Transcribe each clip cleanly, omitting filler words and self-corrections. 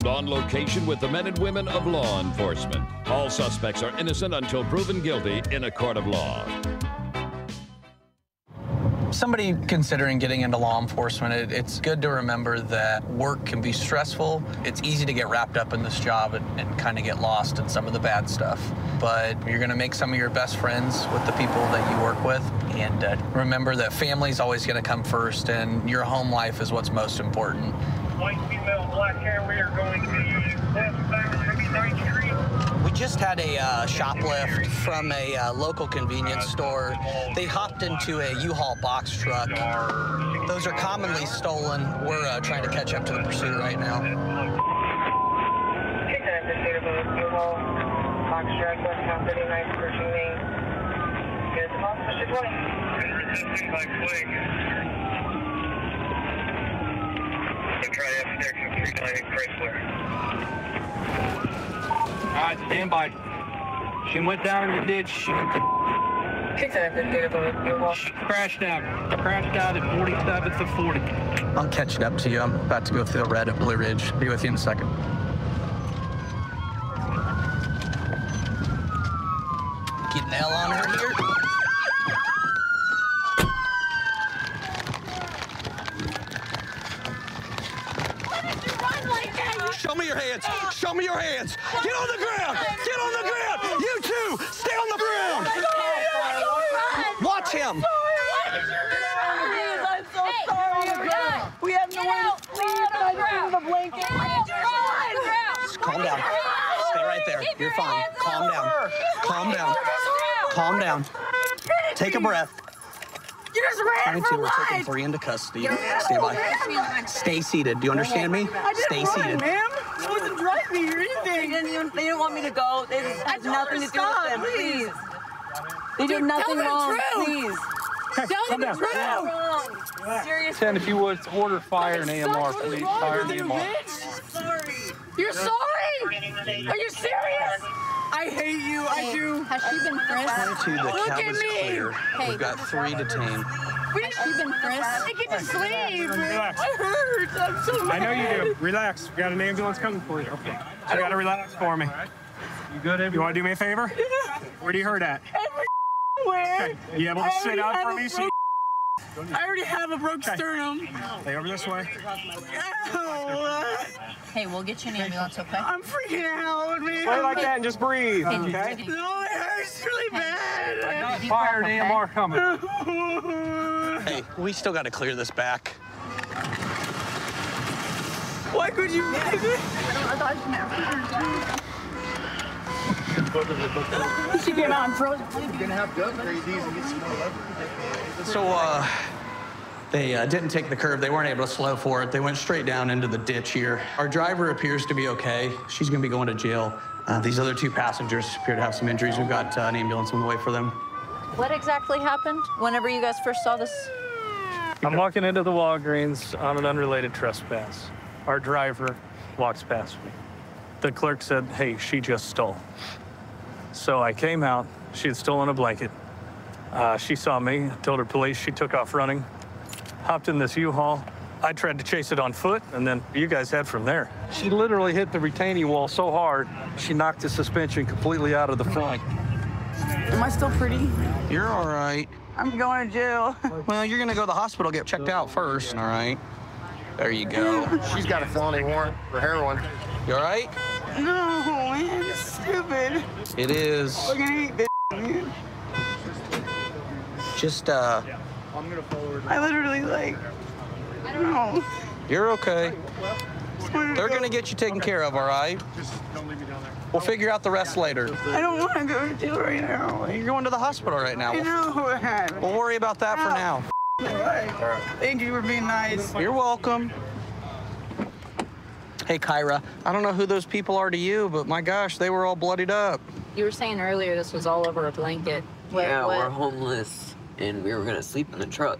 On location with the men and women of law enforcement. All suspects are innocent until proven guilty in a court of law. Somebody considering getting into law enforcement, it's good to remember that work can be stressful. It's easy to get wrapped up in this job and kind of get lost in some of the bad stuff. But you're going to make some of your best friends with the people that you work with. And remember that family's always going to come first, and your home life is what's most important. White female, black hair, we are going to be westbound 79th Street. We just had a shoplift from a local convenience store. They hopped into a U-Haul box truck. Those are commonly stolen. We're trying to catch up to the pursuit right now. U-Haul box truck, westbound 39th, approaching Main. Get the box, Mr. 20. Resisting by flag. Try F6 and 390 Chrysler. All right, stand by. She went down in the ditch. She crashed out. Crashed out at 47th of 40. I'm catching up to you. I'm about to go through the red at Blue Ridge. Be with you in a second. Get an L on her here. Show me your hands. Show me your hands. Get on the ground. Get on the ground. You too. Stay on the ground. Watch him. I'm so sorry. We have no one to sleep. I need a blanket. Calm down. Stay right there. You're fine. Calm down. Calm down. Calm down. Take a breath. You just ran for We're life. taking 3 into custody. Stay by. Stay seated. Do you understand me? Stay seated. Ma'am, I wasn't driving or anything. They didn't want me to go. It has nothing to do with them. Please. They did nothing wrong. Please. Calm down. Seriously. 10, if you would, order fire and AMR, please. Fire and AMR. Sorry. You're sorry? Are you serious? I hate you. I do. Has she been frisked? 22, the Look cab at is me. clear. Hey. We've got 3 detained. Has she been frisked? I get to sleep. Relax. I hurt. I'm so I mad. know you do. Relax. We got an ambulance coming for you. Okay. So you got to relax for me. You good? You want to do me a favor? Where do you hurt at? Everywhere. Okay. You able to sit down for me? I already have a broke sternum. Stay over this way. Ow. Hey, we'll get you an ambulance, okay? I'm freaking out, man. Play like that and just breathe, okay? No, it hurts really bad. Fire and AMR coming. Hey, we still got to clear this back. Why could you leave it? She came out and froze. So, they didn't take the curve. They weren't able to slow for it. They went straight down into the ditch here. Our driver appears to be okay. She's going to be going to jail. These other 2 passengers appear to have some injuries. We've got an ambulance on the way for them. What exactly happened whenever you guys first saw this? I'm walking into the Walgreens on an unrelated trespass. Our driver walks past me. The clerk said, hey, she just stole. So I came out. She had stolen a blanket. She saw me, told her police. She took off running, hopped in this U-Haul. I tried to chase it on foot, and then you guys head from there. She literally hit the retaining wall so hard, she knocked the suspension completely out of the front. Am I still pretty? You're all right. I'm going to jail. Well, you're going to go to the hospital, get checked out first, all right? There you go. She's got a felony warrant for heroin. You all right? No, man, it's stupid. It is. Fucking hate this, man. Just, I literally, like, I don't know. you're okay. They're going to get you taken care of, all right? We'll figure out the rest later. I don't want to go to jail right now. You're going to the hospital right now. I know. We'll worry about that for now. Thank you for being nice. You're welcome. Hey, Kyra, I don't know who those people are to you, but my gosh, they were all bloodied up. You were saying earlier this was all over a blanket. Yeah, we're homeless, and we were gonna sleep in the truck.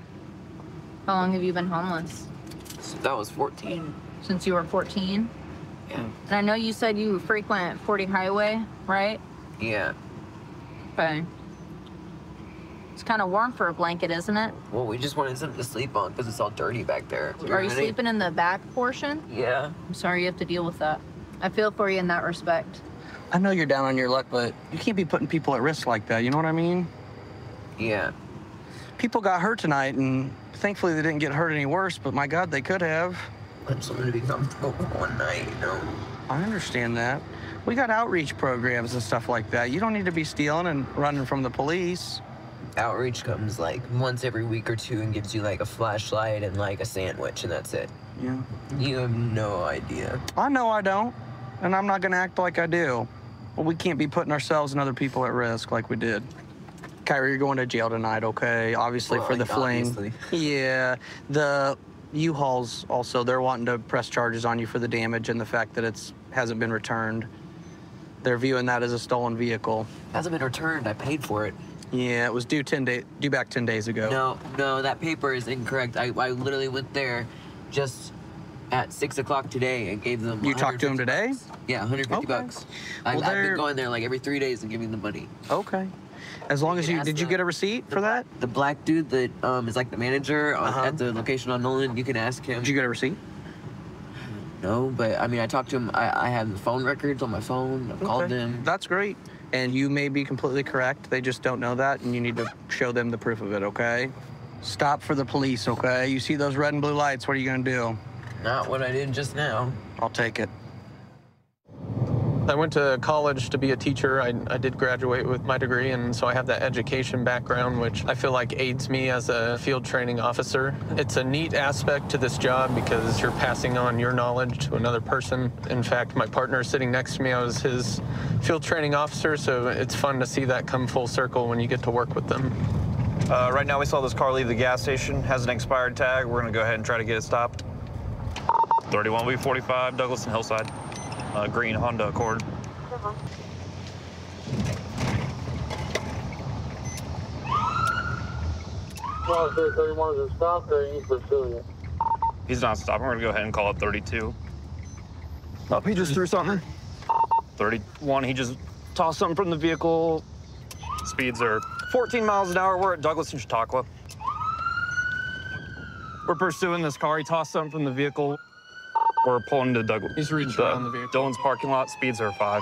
How long have you been homeless? So that was 14. Since you were 14? Yeah. And I know you said you frequent 40 Highway, right? Yeah. Okay. It's kind of warm for a blanket, isn't it? Well, we just wanted something to sleep on because it's all dirty back there. Are you sleeping in the back portion? Yeah. I'm sorry you have to deal with that. I feel for you in that respect. I know you're down on your luck, but you can't be putting people at risk like that. You know what I mean? Yeah. People got hurt tonight, and thankfully they didn't get hurt any worse, but my God, they could have. I just wanted to be comfortable one night, you know? I understand that. We got outreach programs and stuff like that. You don't need to be stealing and running from the police. Outreach comes like once every week or two and gives you like a flashlight and like a sandwich, and that's it. Yeah. You have no idea. I know I don't, and I'm not gonna act like I do. But we can't be putting ourselves and other people at risk like we did. Kyrie, you're going to jail tonight, okay? Obviously, Well, for the like, fling. obviously. Yeah. The U-Hauls also, they're wanting to press charges on you for the damage and the fact that it hasn't been returned. They're viewing that as a stolen vehicle. Hasn't been returned. I paid for it. Yeah, it was due back 10 days ago. No, that paper is incorrect. I literally went there just at 6 o'clock today and gave them. You talked to him today? Bucks. Yeah, 150 bucks. I've been going there like every 3 days and giving them money. Okay. As long as did you get a receipt for that? The black dude that is like the manager at the location on Nolan, you can ask him. Did you get a receipt? No, but I mean, I talked to him. I have the phone records on my phone. I've called them. That's great. And you may be completely correct. They just don't know that, and you need to show them the proof of it, okay? Stop for the police, okay? You see those red and blue lights, what are you gonna do? Not what I did just now. I'll take it. I went to college to be a teacher. I did graduate with my degree, and so I have that education background, which I feel like aids me as a field training officer. It's a neat aspect to this job because you're passing on your knowledge to another person. In fact, my partner sitting next to me, I was his field training officer, so it's fun to see that come full circle when you get to work with them. Right now we saw this car leave the gas station, has an expired tag. We're gonna go ahead and try to get it stopped. 31B45, Douglas and Hillside. Green Honda Accord. He's not stopping. We're gonna go ahead and call it 32. Oh, he just threw something. 31, he just tossed something from the vehicle. Speeds are 14 miles an hour. We're at Douglas and Chautauqua. We're pursuing this car. He tossed something from the vehicle. We're pulling to Douglas. He's reached around the vehicle. Dillon's parking lot. Speeds are 5.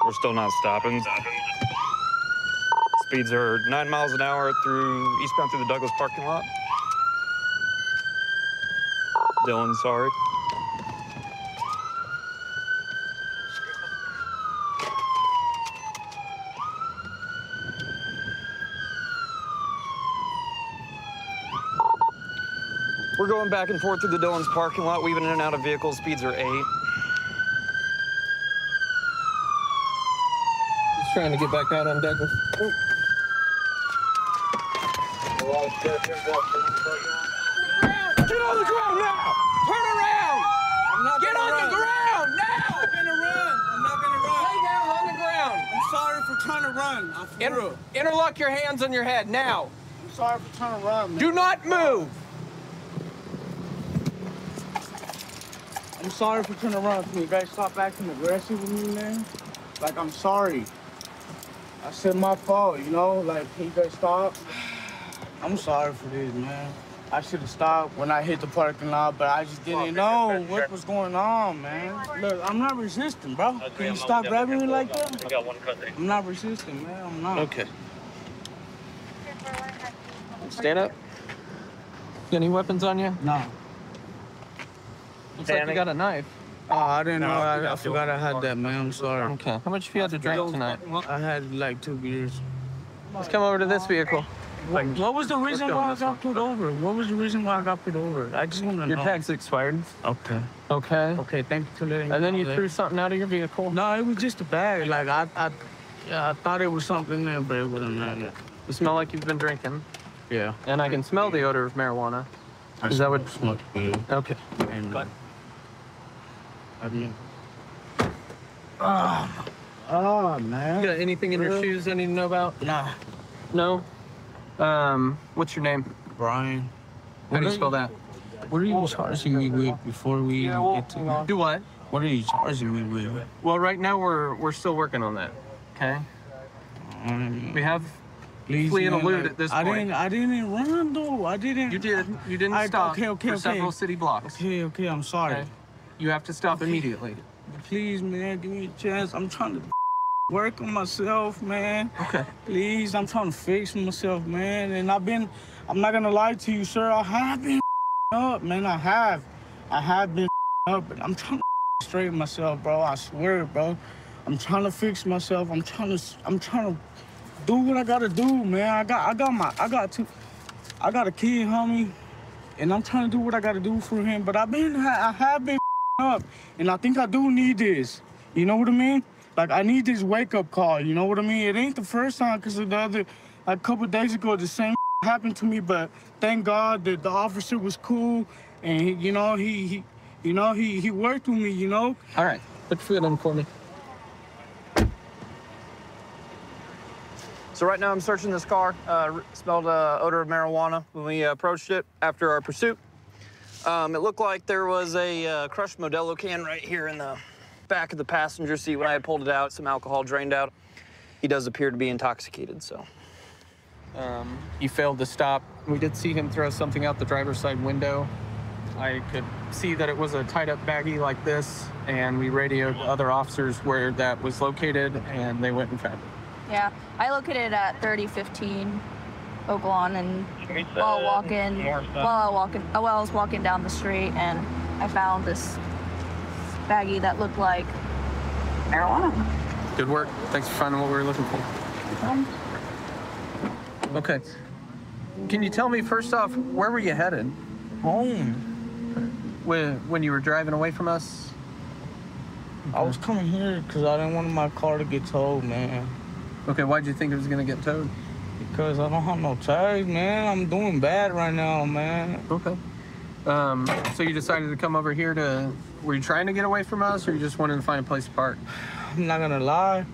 We're still not stopping. Speeds are 9 miles an hour eastbound through the Douglas parking lot. Dillon, sorry. We're going back and forth through the Dillon's parking lot, weaving in and out of vehicles. Speeds are 8. He's trying to get back out on Douglas. Oh. Get on the ground now! Turn around! Get on the ground now! I'm not gonna run. Lay down on the ground. I'm sorry for trying to run. I'm for real. Interlock your hands on your head now. I'm sorry for trying to run, man. Do not move. I'm sorry for trying to run. Can you guys stop acting aggressive with me, man? Like, I'm sorry. I said my fault, you know? Like, can you guys stop? I'm sorry for this, man. I should have stopped when I hit the parking lot, but I just didn't know what was going on, man. Look, I'm not resisting, bro. Can you stop grabbing me like that? I got one cut there. I'm not resisting, man. I'm not. Okay. Stand up. Got any weapons on you? No. Looks like you got a knife. Oh, I didn't know. I forgot I had that, man. I'm sorry. Okay. How much have you had to drink tonight? I had like 2 beers. Let's come over to this vehicle. What was the reason why I got pulled over? What was the reason why I got pulled over? I just want to know. Your tag's expired. Okay. Okay. Okay, thank you for letting me And then you know threw that. something out of your vehicle. No, it was just a bag. Like, I thought it was something there, but it wasn't that. You smell like you've been drinking. Yeah. And I can smell the odor of marijuana. Is that what? Smoke weed. Okay. And, I mean, oh, man. You got anything in your shoes I need to know about? Nah. No? What's your name? Brian. How do you spell that? What are you charging me with before we get to... Do what? What are you charging me with? Well, right now we're still working on that. Okay. We have Please, flee and man, elude like, at this point. I didn't run though. I didn't. You did. You didn't stop for several city blocks. Okay, I'm sorry. Okay. You have to stop immediately. Please, man, give me a chance. I'm trying to work on myself, man. Okay. Please, I'm trying to fix myself, man. And I'm not gonna lie to you, sir. I have been up, man. I have been up, but I'm trying to straighten myself, bro. I swear, bro. I'm trying to fix myself. I'm trying to do what I gotta do, man. I got a kid, homie, and I'm trying to do what I gotta do for him. But I have been up, and I think I do need this. You know what I mean? Like, I need this wake-up call. You know what I mean? It ain't the first time, because like, a couple days ago, the same happened to me. But thank God that the officer was cool, and he worked with me. You know. All right, put your foot on for me. So right now I'm searching this car. Smelled odor of marijuana when we approached it after our pursuit. It looked like there was a crushed Modelo can right here in the back of the passenger seat. When I had pulled it out, some alcohol drained out. He does appear to be intoxicated, so. He failed to stop. We did see him throw something out the driver's side window. I could see that it was a tied up baggie like this, and we radioed other officers where that was located, and they went and found it. Yeah, I located it at 3015 Oak Lawn, and while I was walking down the street, and I found this baggie that looked like marijuana. Good work. Thanks for finding what we were looking for. Okay. Can you tell me, first off, where were you headed? Home. When you were driving away from us? I was coming here because I didn't want my car to get towed, man. Okay, why'd you think it was gonna get towed? Because I don't have no tags, man. I'm doing bad right now, man. Okay. So you decided to come over here were you trying to get away from us, or you just wanted to find a place to park? I'm not gonna lie.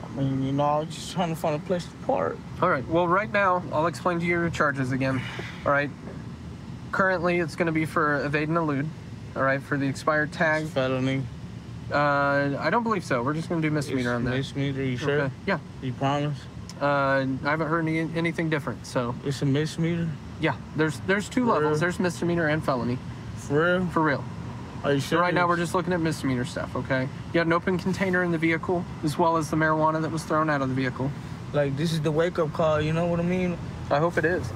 I mean, you know, I was just trying to find a place to park. All right, well, right now, I'll explain to you your charges again. All right. Currently, it's gonna be for evade and elude. All right, for the expired tag. Felony. I don't believe so. We're just gonna do misdemeanor on that. Misdemeanor, you sure? Okay. Yeah. You promise? I haven't heard anything different, so. It's a misdemeanor? Yeah, there's two levels. There's misdemeanor and felony. For real? For real. Are you sure? So right now we're just looking at misdemeanor stuff, okay? You had an open container in the vehicle, as well as the marijuana that was thrown out of the vehicle. Like, this is the wake-up call, you know what I mean? I hope it is.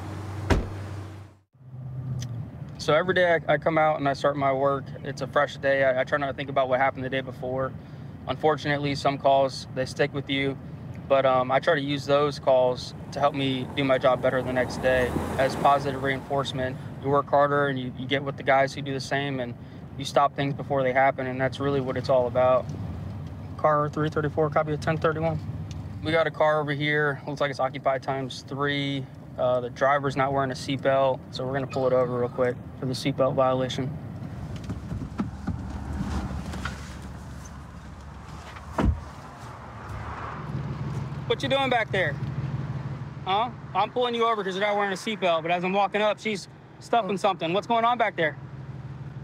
So every day I come out and I start my work. It's a fresh day. I try not to think about what happened the day before. Unfortunately, some calls, they stick with you. But I try to use those calls to help me do my job better the next day as positive reinforcement. You work harder and you get with the guys who do the same, and you stop things before they happen, and that's really what it's all about. Car 334, copy of 1031. We got a car over here. Looks like it's occupied ×3. The driver's not wearing a seatbelt, so we're gonna pull it over real quick for the seatbelt violation. What you doing back there? Huh? I'm pulling you over because you're not wearing a seatbelt, but as I'm walking up, she's stuffing something. What's going on back there?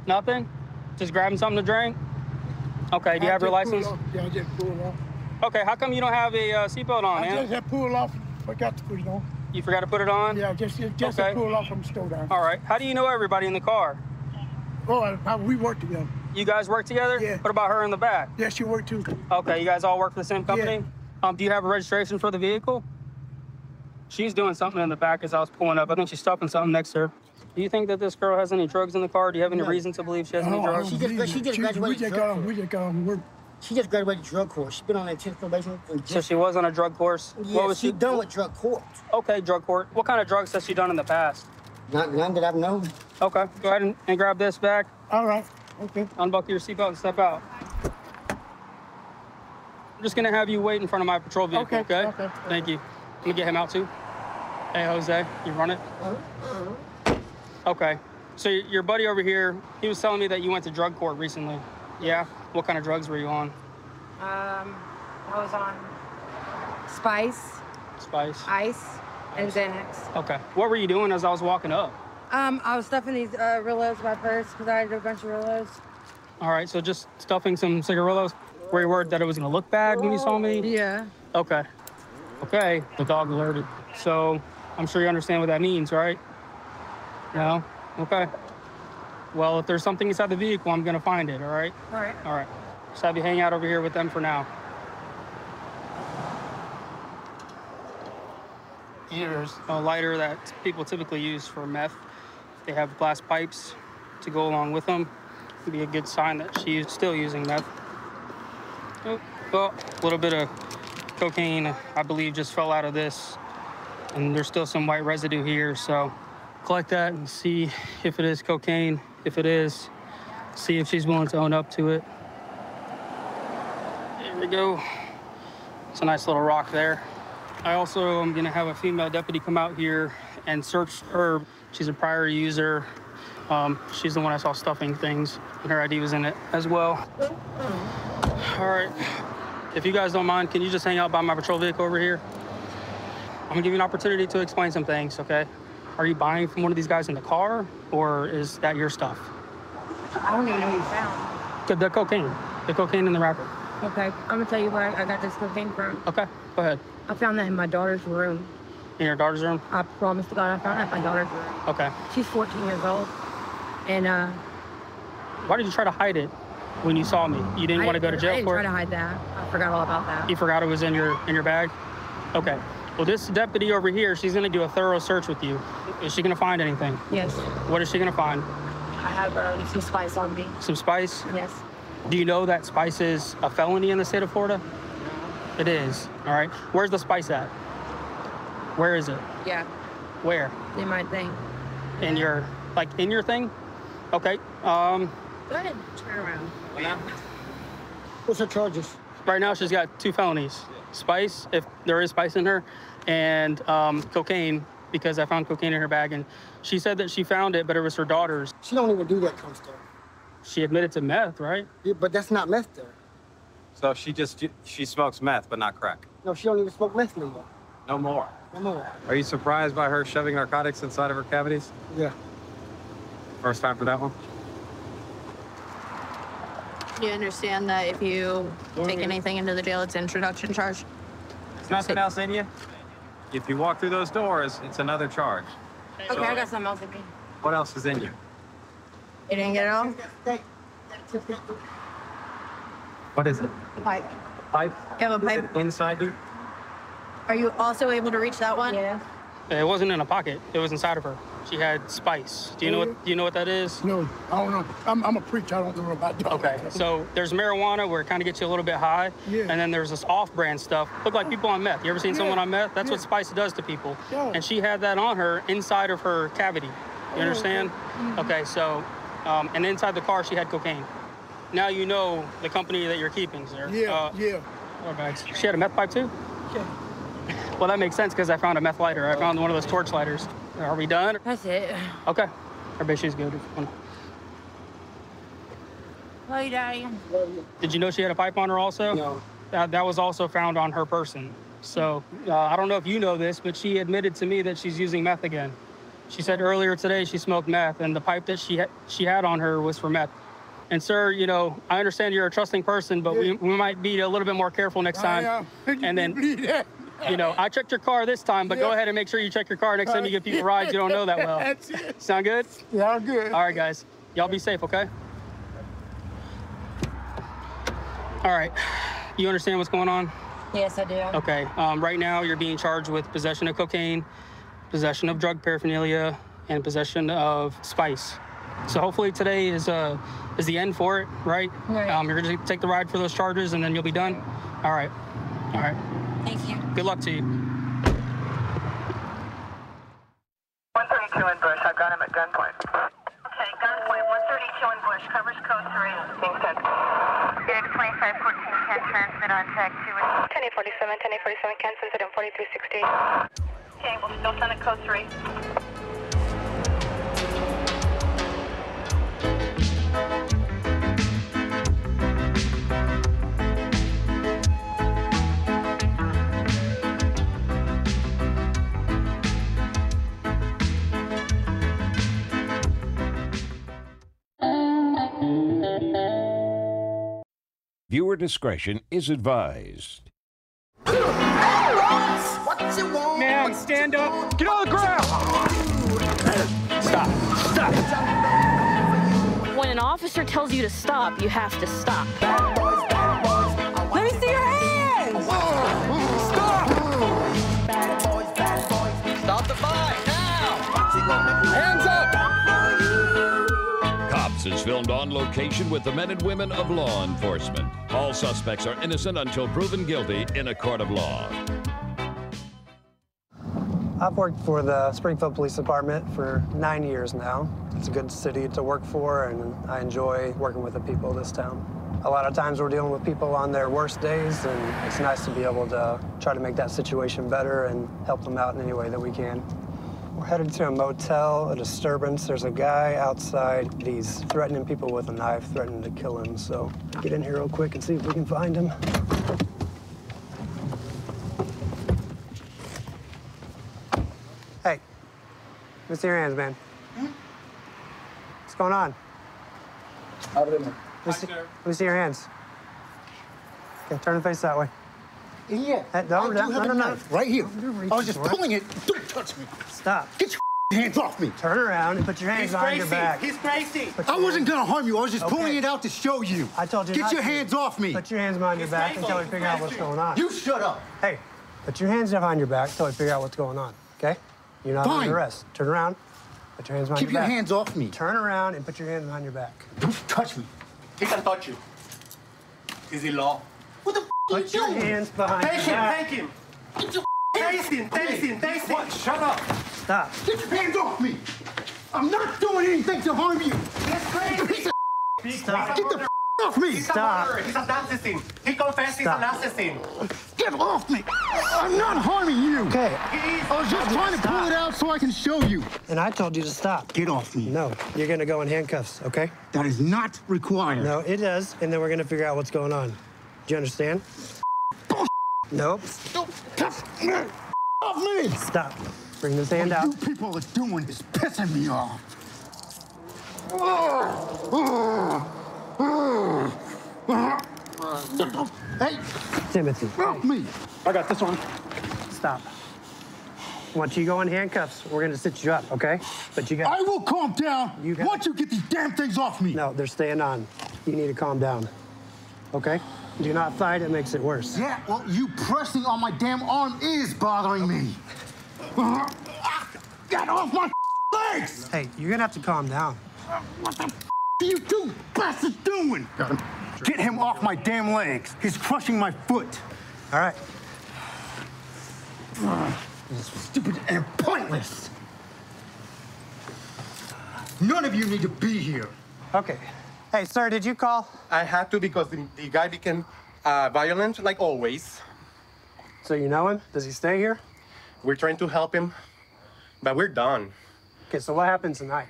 Nothing? Just grabbing something to drink? Okay, do you have your license? Yeah, I just pulled off. Okay, how come you don't have a seatbelt on, man? I just pulled off, forgot to put it on. You forgot to put it on? Yeah, just okay. pulled off from the store down. All right, how do you know everybody in the car? Oh, we work together. You guys work together? Yeah. What about her in the back? Yeah, she worked too. Okay, you guys all work for the same company? Yeah. Do you have a registration for the vehicle? She's doing something in the back as I was pulling up. I think she's stuffing something next to her. Do you think that this girl has any drugs in the car? Do you have any reason to believe she has any drugs? She just graduated work. She just graduated drug course. She's been on intense probation. So she was on a drug course? Yeah, what was she's done with drug court. Okay, drug court. What kind of drugs has she done in the past? None that I've known. Okay, go ahead and grab this back. All right, okay. Unbuckle your seatbelt and step out. I'm just gonna have you wait in front of my patrol vehicle, okay? Thank you. Let me get him out too. Hey, Jose, you run it? Okay, so your buddy over here, he was telling me that you went to drug court recently. Yeah? What kind of drugs were you on? I was on Spice, Ice, and Xanax. Okay. What were you doing as I was walking up? I was stuffing these Rillos in my purse because I had a bunch of Rillos. All right, so just stuffing some cigarillos. Were you worried that it was gonna look bad when you saw me? Yeah. Okay. Okay, the dog alerted. So I'm sure you understand what that means, right? No? Okay. Well, if there's something inside the vehicle, I'm gonna find it, all right? All right. All right. Just have you hang out over here with them for now. Here's a lighter that people typically use for meth. They have glass pipes to go along with them. It'd be a good sign that she's still using meth. Oh, well, a little bit of cocaine, I believe, just fell out of this. And there's still some white residue here, so collect that and see if it is cocaine. If it is, see if she's willing to own up to it. There we go. It's a nice little rock there. I also am gonna have a female deputy come out here and search her. She's a prior user. She's the one I saw stuffing things, and her ID was in it as well. All right, if you guys don't mind, can you just hang out by my patrol vehicle over here? I'm gonna give you an opportunity to explain some things, okay? Are you buying from one of these guys in the car, or is that your stuff? I don't even know what you found. The cocaine in the wrapper. Okay, I'm gonna tell you where I got this cocaine from. Okay, go ahead. I found that in my daughter's room. In your daughter's room? I promise to God, I found that in my daughter's room. Okay. She's 14 years old. And why did you try to hide it when you saw me? You didn't want to go to jail for it? I didn't try to hide that. I forgot all about that. You forgot it was in your bag? Okay. Well, this deputy over here, she's gonna do a thorough search with you. Is she gonna find anything? Yes. What is she gonna find? I have some spice on me. Some spice? Yes. Do you know that spice is a felony in the state of Florida? It is. All right. Where's the spice at? Where is it? Yeah. Where? In my thing. In your, in your thing? Okay. Go ahead. Turn around. What's her charges? Right now, she's got 2 felonies. Spice, if there is spice in her, and cocaine, because I found cocaine in her bag, and she said that she found it, but it was her daughter's. She don't even do that kind of stuff. She admitted to meth, right? Yeah, but that's not meth there. So she smokes meth, but not crack? No, she don't even smoke meth anymore. No more? No more. Are you surprised by her shoving narcotics inside of her cavities? Yeah. First time for that one? You understand that if you take anything into the jail, it's an introduction charge? There's nothing else in you? If you walk through those doors, it's another charge. Okay, I got something else in me. What else is in you? You didn't get it all? What is it? The pipe. Pipe? You have a pipe? Inside you? Are you also able to reach that one? Yeah. It wasn't in a pocket. It was inside of her. She had spice. Do you know what that is? No, I don't know. I'm a preacher. I don't know about that. Okay, so there's marijuana where it kind of gets you a little bit high, Yeah. and then there's this off-brand stuff. Look like people on meth. You ever seen someone on meth? That's Yeah. what spice does to people. Yeah. And she had that on her inside of her cavity. You understand? Okay, so, and inside the car she had cocaine. Now you know the company that you're keeping, sir. Yeah, yeah. Okay. She had a meth pipe too? Yeah. Well, that makes sense because I found a meth lighter. I found one of those torch lighters. Are we done? That's it. Okay. I bet she's good. Love you, Daddy. Did you know she had a pipe on her also? No. That was also found on her person. So I don't know if you know this, but she admitted to me that she's using meth again. She said earlier today she smoked meth, and the pipe that she had on her was for meth. And sir, you know, I understand you're a trusting person, but we might be a little bit more careful next time. And then, you know, I checked your car this time, but go ahead and make sure you check your car next time you give people rides you don't know that well. That's it. Sound good? Yeah, I'm good. All right, guys. Y'all be safe, okay? All right. You understand what's going on? Yes, I do. Okay. Right now, you're being charged with possession of cocaine, possession of drug paraphernalia, and possession of spice. So hopefully today is the end for it, right? Right. You're going to take the ride for those charges, and then you'll be done? All right. All right. Thank you. Good luck to you. 132 in Bush. I've got him at gunpoint. Okay, gunpoint. 132 in Bush. Covers code 3. Being sent. Unit 2514 can transmit on tag 2. 1047, 1047 can send it in 4360. Okay, we'll still send it code 3. Viewer discretion is advised. Man, stand up. Get on the ground. Stop. Stop. When an officer tells you to stop, you have to stop. Let me see your hands. Stop. Stop the fight now. Hands up. Cops is filmed on location with the men and women of law enforcement. All suspects are innocent until proven guilty in a court of law. I've worked for the Springfield Police Department for 9 years now. It's a good city to work for, and I enjoy working with the people of this town. A lot of times we're dealing with people on their worst days, and it's nice to be able to try to make that situation better and help them out in any way that we can. We're headed to a motel, a disturbance. There's a guy outside. He's threatening people with a knife, threatening to kill him. So get in here real quick and see if we can find him. Hey, let me see your hands, man. What's going on? Let me see your hands. Okay, turn the face that way. Yeah. Hey, don't, I do have a no. knife right here. I was just pulling it. Don't touch me. Stop. Get your hands off me. Turn around and put your hands behind your back. He's crazy. I wasn't gonna harm you. I was just pulling it out to show you. I told you Get not your to. hands off me. Put your hands behind your back until we figure out what's going on. You shut up. Hey, put your hands behind your back until we figure out what's going on, okay? You're not under arrest. Turn around. Put your hands behind Keep your back. your hands off me. Turn around and put your hands behind your back. Don't touch me. He can touch you. Is it law? What the Put your hands behind your back. Take him. Taste him. What? Shut up. Stop. Get your hands off me. I'm not doing anything to harm you. He's crazy. Stop. Get the off me. He's a murderer. He's an assassin. He confessed he's an assassin. Get off me. I'm not harming you. Okay. I was just trying to pull it out so I can show you. And I told you to stop. Get off me. No, you're gonna go in handcuffs, okay? That is not required. No, it does, and then we're gonna figure out what's going on. Do you understand? Nope. Off me. Stop. Bring this hand What out. you people are doing is pissing me off. Hey, Timothy. help me. I got this one. Stop. Once you go in handcuffs, we're gonna sit you up, okay? But you got. I will calm down once you get these damn things off me. No, they're staying on. You need to calm down. Okay? Do not fight, it makes it worse. Yeah, well, you pressing on my damn arm is bothering me. Get off my legs! Hey, you're gonna have to calm down. What the are you two bastards doing? Get him off my damn legs. He's crushing my foot. All right. This is stupid and pointless. None of you need to be here. Okay. Hey, sir, did you call? I had to because the guy became violent, like always. So you know him? Does he stay here? We're trying to help him, but we're done. Okay, so what happened tonight?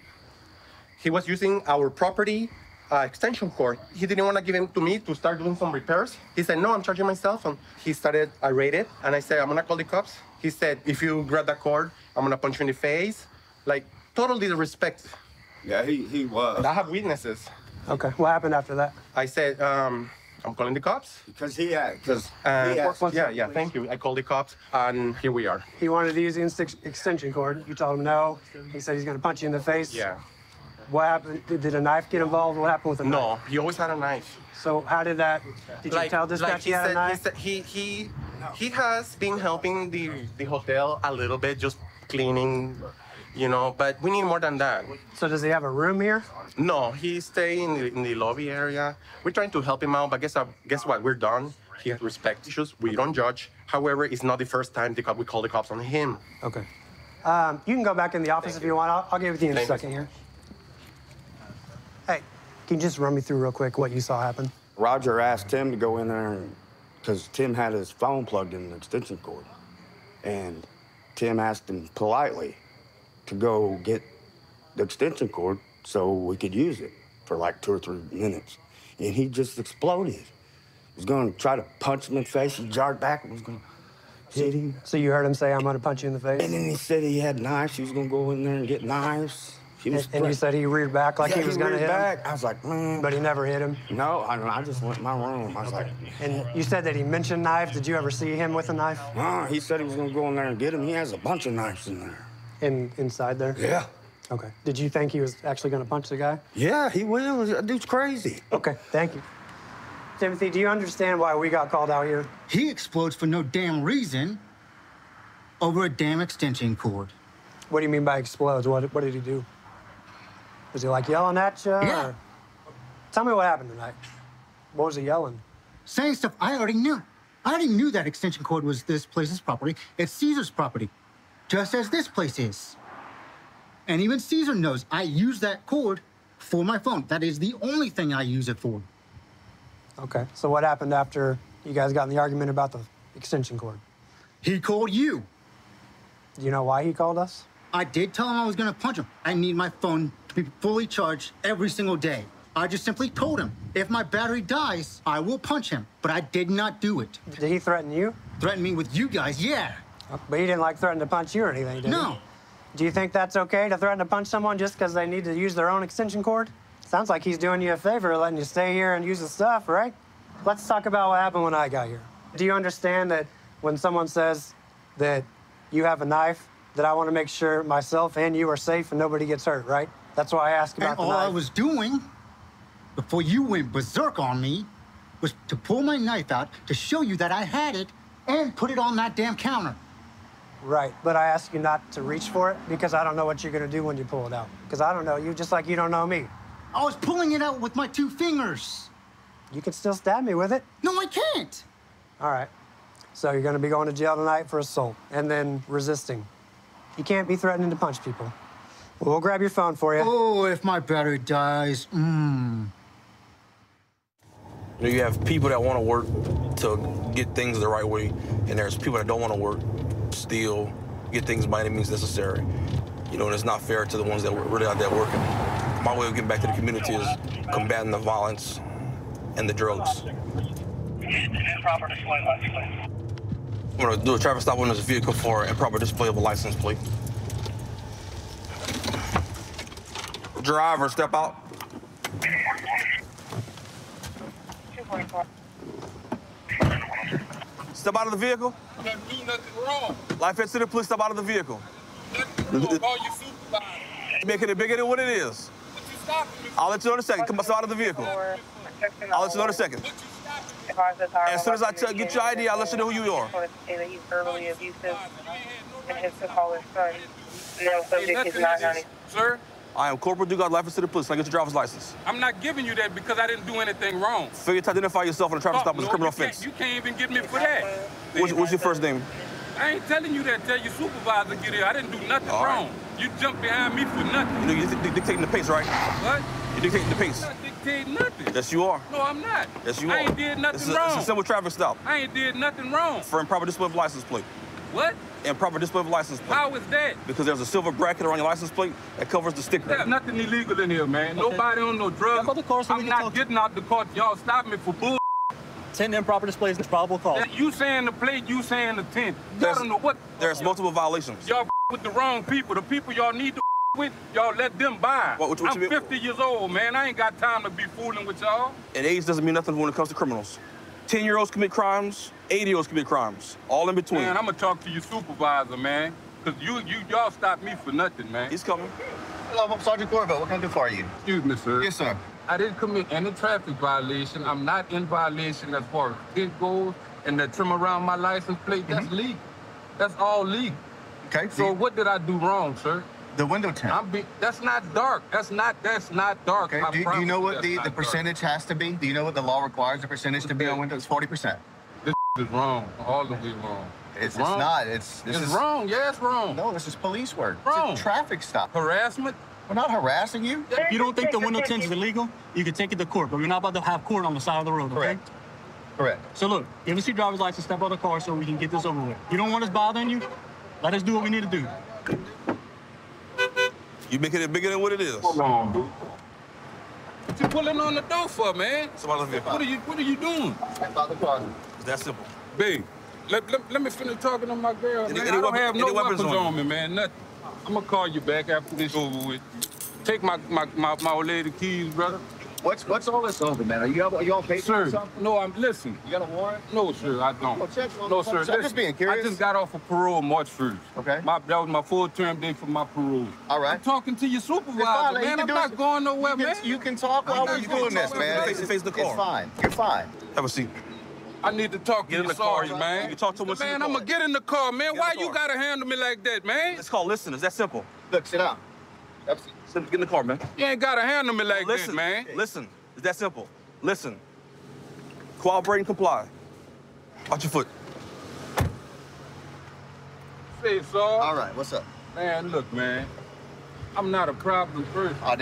He was using our property extension cord. He didn't want to give it to me to start doing some repairs. He said, no, I'm charging myself. And he started irate, and I said, I'm gonna call the cops. He said, if you grab that cord, I'm gonna punch you in the face. Like, total disrespect. Yeah, he was. And I have witnesses. Okay, what happened after that? I said, I'm calling the cops. Because he asked. Yeah, thank you. I called the cops, and here we are. He wanted to use the extension cord. You told him no. He said he's gonna punch you in the face. Yeah. What happened? Did a knife get involved? What happened with the knife? No, he always had a knife. So how did that? Did you tell this guy he had a knife? He has been helping the hotel a little bit, just cleaning, you know. But we need more than that. So does he have a room here? No, he stay in the lobby area. We're trying to help him out, but guess what? We're done. He has respect issues. We don't judge. However, it's not the first time we call the cops on him. Okay. You can go back in the office if you want. I'll get with you in a second here. Hey, can you just run me through real quick what you saw happen? Roger asked Tim to go in there because Tim had his phone plugged in the extension cord. And Tim asked him politely to go get the extension cord so we could use it for like 2 or 3 minutes. And he just exploded. He was going to try to punch him in the face. He jarred back and was going to hit him. So you heard him say, I'm going to punch you in the face? And then he said he had knives. He was going to go in there and get knives. And you said he reared back like he was going to hit back. him? I was like, man. But he never hit him? No, I just went in my room. I was like. And you said that he mentioned knife. Did you ever see him with a knife? He said he was going to go in there and get him. He has a bunch of knives in there. Inside there? Yeah. Okay. Did you think he was actually going to punch the guy? Yeah, he will. That dude's crazy. Okay, thank you. Timothy, do you understand why we got called out here? He explodes for no damn reason over a damn extension cord. What do you mean by explodes? What did he do? Was he like yelling at you? Yeah. Or... Tell me what happened tonight. What was he yelling? Saying stuff I already knew. I already knew that extension cord was this place's property. It's Caesar's property, just as this place is. And even Caesar knows I use that cord for my phone. That is the only thing I use it for. Okay, so what happened after you guys got in the argument about the extension cord? He called you. Do you know why he called us? I did tell him I was gonna punch him. I need my phone to be fully charged every single day. I just simply told him, if my battery dies, I will punch him. But I did not do it. Did he threaten you? Threaten me with you guys, yeah. But he didn't like threaten to punch you or anything, did he? No. Do you think that's okay to threaten to punch someone just because they need to use their own extension cord? Sounds like he's doing you a favor, letting you stay here and use the stuff, right? Let's talk about what happened when I got here. Do you understand that when someone says that you have a knife, that I want to make sure myself and you are safe and nobody gets hurt, right? That's why I asked about the knife. And all I was doing before you went berserk on me was to pull my knife out to show you that I had it and put it on that damn counter. Right, but I asked you not to reach for it because I don't know what you're gonna do when you pull it out. Because I don't know you, just like you don't know me. I was pulling it out with my 2 fingers. You can still stab me with it. No, I can't. All right, so you're gonna be going to jail tonight for assault and then resisting. You can't be threatening to punch people. Well, we'll grab your phone for you. Oh, if my battery dies, You have people that want to work to get things the right way, and there's people that don't want to work, steal, get things by any means necessary. And it's not fair to the ones that were really out there working. My way of getting back to the community is combating the violence and the drugs. I'm going to do a traffic stop when there's a vehicle for improper display of a license plate. Driver, step out. 244. Step out of the vehicle. I didn't do nothing wrong. Lafayette City Police, step out of the vehicle. Nothing wrong. Call your supervisor. Making it bigger than what it is. What you stopping me for? I'll let you know in a second. Come step out of the vehicle. I'll let you know in a second. As soon as I get your ID, I'll let you know who you are. He's verbally abusive and hits the caller's son. No subject is not honest. Sir? I am Corporal Dugard, Lafayette City Police. Can I get your driver's license? I'm not giving you that because I didn't do anything wrong. Failure to identify yourself on a traffic stop is a criminal offense. You can't even get me for that. What's your first name? I ain't telling you that. Tell your supervisor get here. I didn't do nothing wrong. You jumped behind me for nothing. You're dictating the pace, right? What? You're dictating the pace. I'm not dictating nothing. Yes, you are. No, I'm not. Yes, you are. I ain't did nothing wrong. It's a simple traffic stop. I ain't did nothing wrong. For improper display of license plate. What? Improper display of license plate. How is that? Because there's a silver bracket around your license plate that covers the sticker. There's nothing illegal in here, man. Okay. Nobody on no drugs. I'm not getting out the car. Y'all stop me for bull. 10 improper displays is probable cause. You saying the plate, you saying the 10. Y'all don't know what. There's multiple violations. Y'all with the wrong people. The people y'all need to with, y'all let them buy. What I'm 50 years old, man. I ain't got time to be fooling with y'all. And age doesn't mean nothing when it comes to criminals. 10-year-olds commit crimes, 80-year-olds commit crimes, all in between. Man, I'm gonna talk to your supervisor, man. Cause y'all stopped me for nothing, man. He's coming. Hello, I'm Sergeant Corvo. What can I do for you? Excuse me, sir. Yes, sir. I didn't commit any traffic violation. I'm not in violation as far as it goes, and the trim around my license plate, that's legal. That's all legal. Okay. So what did I do wrong, sir? The window tint. That's not dark. That's not dark. Okay. Do you know what the percentage has to be? Do you know what the law requires the percentage to be on windows? 40%. This is wrong. All the way wrong. It's wrong. not. It's wrong. Yeah, it's wrong. No, this is police work. Wrong. It's a traffic stop. Harassment? We're not harassing you. If you don't think the window tint is illegal, you can take it to court, but we're not about to have court on the side of the road, okay? Correct. Correct. So look, give us your driver's license, step out of the car so we can get this over with. You don't want us bothering you? Let us do what we need to do. You making it bigger than what it is. Hold on, dude. What you pulling on the door for, man? What are you doing? Step out the car. It's that simple. Babe, let me finish talking to my girl, man. I don't have no weapons on me, man. Nothing. I'm gonna call you back after this over with. Take my old lady keys, brother. What's all this over, man? Are you on paper sir, or something? No, listen. You got a warrant? No, sir, I don't. Well, check no, sir. I'm just being curious. I just got off of parole March 1st. Okay. That was my full-term date for my parole. All right. I'm talking to your supervisor, fine, man. I'm not going nowhere, man. You can talk while we're doing this, man. Face the car. It's fine. You're fine. Have a seat. I need to talk to your sergeant, man. You talk to him. Man, I'm gonna get in the car, man. Why you gotta handle me like that, man? It's called listen. It's that simple. Look, sit down. Get in the car, man. You ain't gotta handle me like that, man. Listen. It's that simple. Listen. Cooperate and comply. Watch your foot. Say, sir. All right, what's up? Man, look, man. I'm not a problem person. I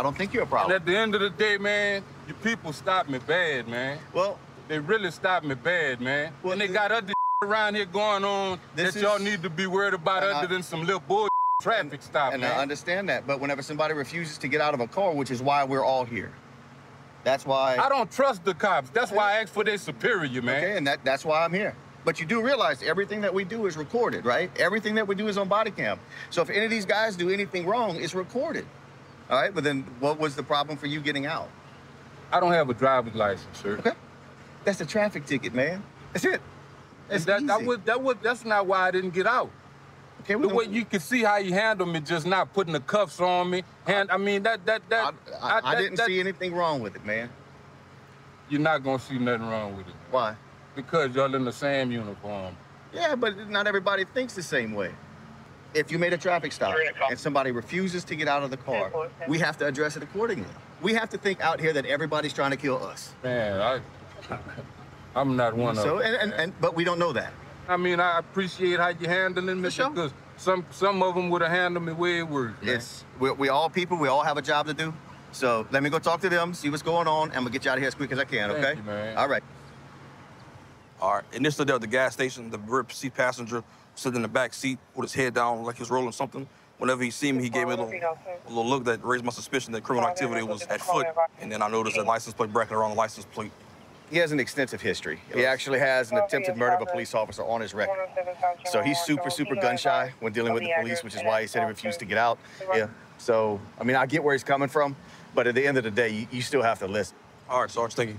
don't think you're a problem. And at the end of the day, man, you people stopped me bad, man. Well, they really stopped me bad, man. Well, and they got other around here going on that y'all need to be worried about other than some little bull traffic stop, and man. I understand that, but whenever somebody refuses to get out of a car, which is why we're all here. That's why... I don't trust the cops. That's why I asked for their superior, man. Okay, and that's why I'm here. But you do realize everything that we do is recorded, right? Everything that we do is on body cam. So if any of these guys do anything wrong, it's recorded. All right, but then what was the problem for you getting out? I don't have a driver's license, sir. Okay. That's a traffic ticket, man. That's it. That's that's not why I didn't get out. Okay, the way you can see how you handled me, just not putting the cuffs on me. And I mean I didn't see anything wrong with it, man. You're not gonna see nothing wrong with it. Why? Because y'all in the same uniform. Yeah, but not everybody thinks the same way. If you made a traffic stop and somebody refuses to get out of the car, we have to address it accordingly. We have to think out here that everybody's trying to kill us. Man, I'm not one of them. But we don't know that. I mean, I appreciate how you're handling me because some of them would have handled me way worse. Yes, we all people. We all have a job to do. So let me go talk to them, see what's going on, and I'm gonna get you out of here as quick as I can. Okay? Thank you, man. All right. All right. Initially, there at the gas station, the rear seat passenger sitting in the back seat with his head down like he was rolling something. Whenever he seen me, he gave me a little look that raised my suspicion that criminal activity was at foot. And then I noticed a license plate bracket around the license plate. He has an extensive history. He actually has an attempted murder of a police officer on his record. So he's super gun shy when dealing with the police, which is why he said he refused to get out. Yeah. So, I mean, I get where he's coming from, but at the end of the day, you still have to listen. All right, Sarge, thank you.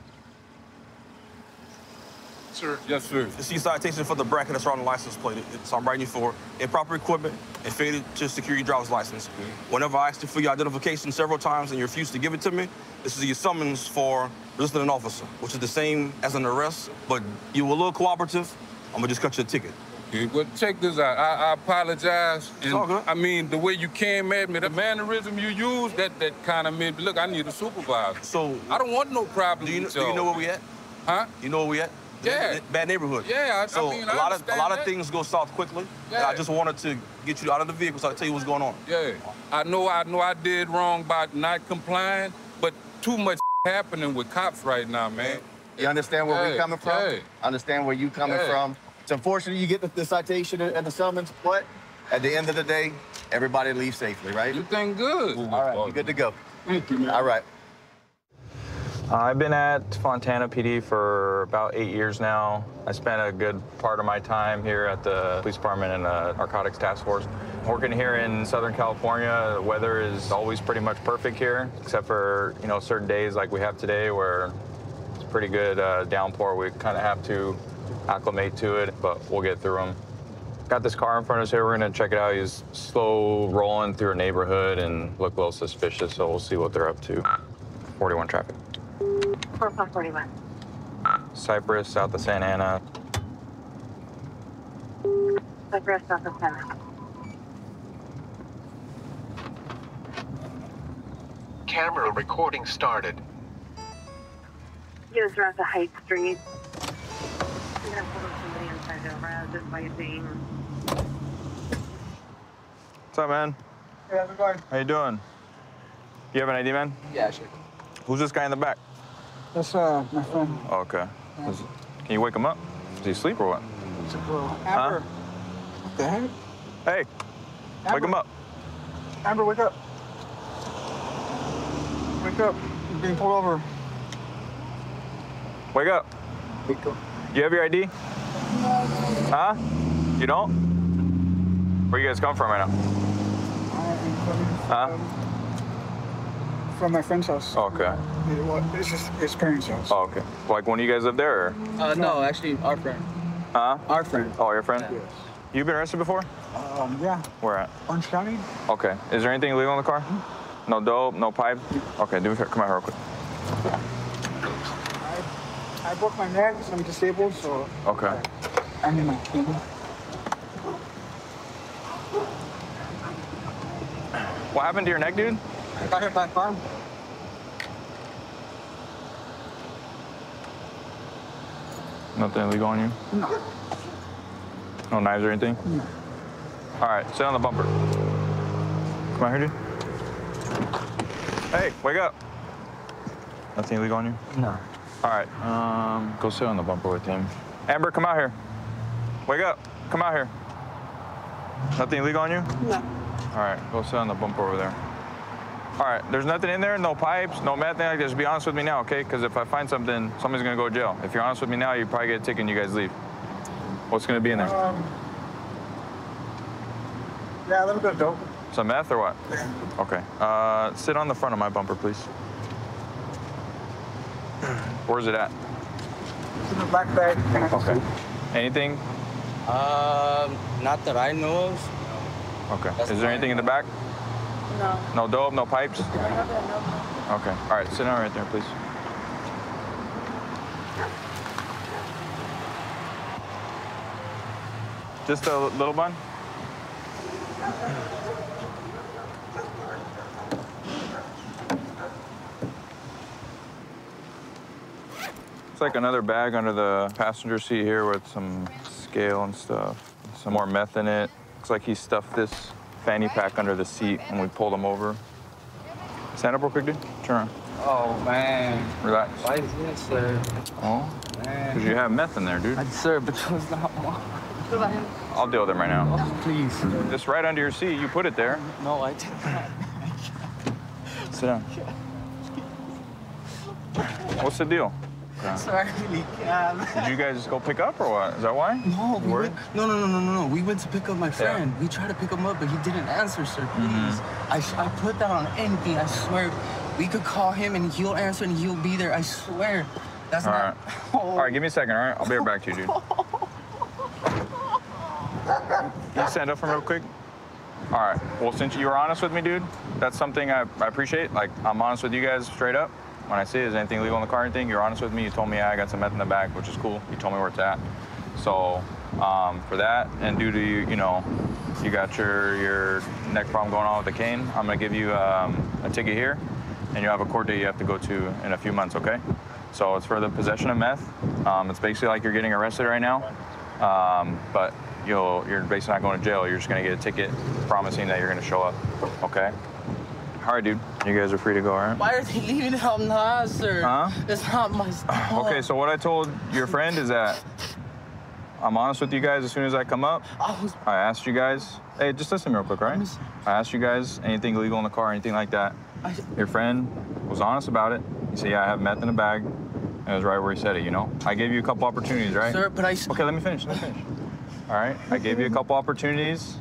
Sir. Yes, sir. The C citation for the bracket that's around the license plate. So I'm writing you for improper equipment and failure to secure your driver's license. Whenever I asked you for your identification several times and you refused to give it to me, this is your summons for resisting an officer, which is the same as an arrest, but you were a little cooperative. I'm gonna just cut you a ticket. Okay, well, check this out. I apologize. It's all good. I mean, the way you came at me, the mannerism you used, that kind of made me look, I need a supervisor. So I don't want no problem. Do you know where we at? Huh? You know where we at? Yeah. Bad neighborhood. Yeah, so I mean, a lot of things go south quickly. Yeah. And I just wanted to get you out of the vehicle so I can tell you what's going on. Yeah. I know I did wrong by not complying, but too much happening with cops right now, man. You understand where we're coming from? Yeah. I understand where you're coming from. It's unfortunate you get the citation and the summons, but at the end of the day, everybody leaves safely, right? You think good. All right, you're good to go. Thank you, man. All right. I've been at Fontana PD for about 8 years now. I spent a good part of my time here at the police department and the narcotics task force. Working here in Southern California, the weather is always pretty much perfect here, except for, you know, certain days like we have today where it's pretty good downpour. We kind of have to acclimate to it, but we'll get through them. Got this car in front of us here. We're gonna check it out. He's slow rolling through a neighborhood and look a little suspicious, so we'll see what they're up to. 41 traffic. 441. Cypress, south of Santa Ana. Cypress, south of Santa Ana. Camera recording started. You address a Heights Street. You're gonna pull somebody inside the res, just waiting. What's up, man? Hey, how's it going? How you doing? You have an ID, man? Yeah, sure. Who's this guy in the back? That's my friend. Oh, okay. Can you wake him up? Is he asleep or what? What's up, bro? Amber. Huh? What the heck? Hey, Amber. wake him up. Amber, wake up. Wake up. You're being pulled over. Wake up. Wake up. You have your ID? Huh? You don't? Where you guys come from right now? Huh? from my friend's house. Oh, okay. It's just his parents' house. Oh, okay. Like one of you guys live there, or? No, actually, our friend. Huh? Our friend. Oh, your friend? Yes. You been arrested before? Yeah. Where at? Orange County. Okay. Is there anything illegal in the car? No dope, no pipe? Okay, come out here real quick. I broke my neck, so I'm disabled, so. Okay. I'm in my. What happened to your neck, dude? I got hit by a car. Nothing illegal on you? No. No knives or anything? No. All right, sit on the bumper. Come out here, dude. Hey, wake up. Nothing illegal on you? No. All right, go sit on the bumper with him. Amber, come out here. Wake up, come out here. Nothing illegal on you? No. All right, go sit on the bumper over there. All right, there's nothing in there, no pipes, no meth, like that. Just be honest with me now, okay? Because if I find something, somebody's gonna go to jail. If you're honest with me now, you probably get a ticket and you guys leave. What's gonna be in there? Yeah, a little bit of dope. Some meth or what? Yeah. Okay. Sit on the front of my bumper, please. Where's it at? It's in the black bag. Okay. Anything? Not that I know of. Okay. Is there anything in the back? No. No dope, no pipes? Okay. All right, sit down right there, please. Just a little bun? It's like another bag under the passenger seat here with some scale and stuff. Some more meth in it. Looks like he stuffed this fanny pack under the seat when we pulled him over. Stand up real quick, dude. Turn around. Oh, man. Relax. Why is this, sir? Oh? Man. Because you have meth in there, dude. Sir, but it was not one. I'll deal with him right now. Oh, please. Just right under your seat. You put it there. No, I did not. Sit down. What's the deal? Sorry, I really can't. Did you guys go pick up or what? Is that why? No, no. We went to pick up my friend. We tried to pick him up, but he didn't answer, sir. Please. I put that on anything. I swear. We could call him and he'll answer and he'll be there. I swear. That's all not. Right. Oh. All right, give me a second, all right? I'll be right back to you, dude. Can you stand up for me real quick? All right. Well, since you were honest with me, dude, that's something I appreciate. Like, I'm honest with you guys straight up. When I say, is anything illegal in the car or anything, you're honest with me. You told me, yeah, I got some meth in the back, which is cool. You told me where it's at. So for that, and due to you know, you got your neck problem going on with the cane, I'm gonna give you a ticket here, and you have a court date you have to go to in a few months, okay? So it's for the possession of meth. It's basically like you're getting arrested right now, but you're basically not going to jail. You're just gonna get a ticket promising that you're gonna show up, okay? All right, dude. You guys are free to go, all right? Why are they leaving it on the sir? Huh? It's not my stuff. Okay, so what I told your friend is that I'm honest with you guys as soon as I come up. I asked you guys, hey, just listen to me real quick, right? I asked you guys anything illegal in the car, anything like that. Your friend was honest about it. He said, yeah, I have meth in the bag. And it was right where he said it, you know? I gave you a couple opportunities, right? Sir, but Okay, let me finish. All right, I gave you a couple opportunities.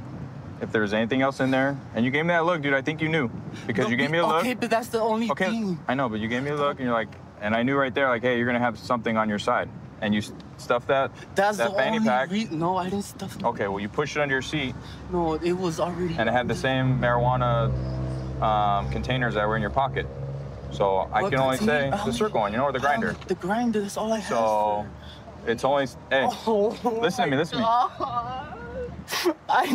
If there's anything else in there, and you gave me that look, dude, I think you knew. Because you gave me a look. Okay, but that's the only thing. I know, but you gave me a look, and you're like, and I knew right there, like, hey, you're gonna have something on your side. And you stuffed that fanny pack. No, I didn't stuff it. Okay, well, you pushed it under your seat. No, it was already. And it had the same marijuana containers that were in your pocket. So I can only say the circle one, you know, or the grinder. The grinder, that's all I have. So it's only, hey, listen to me.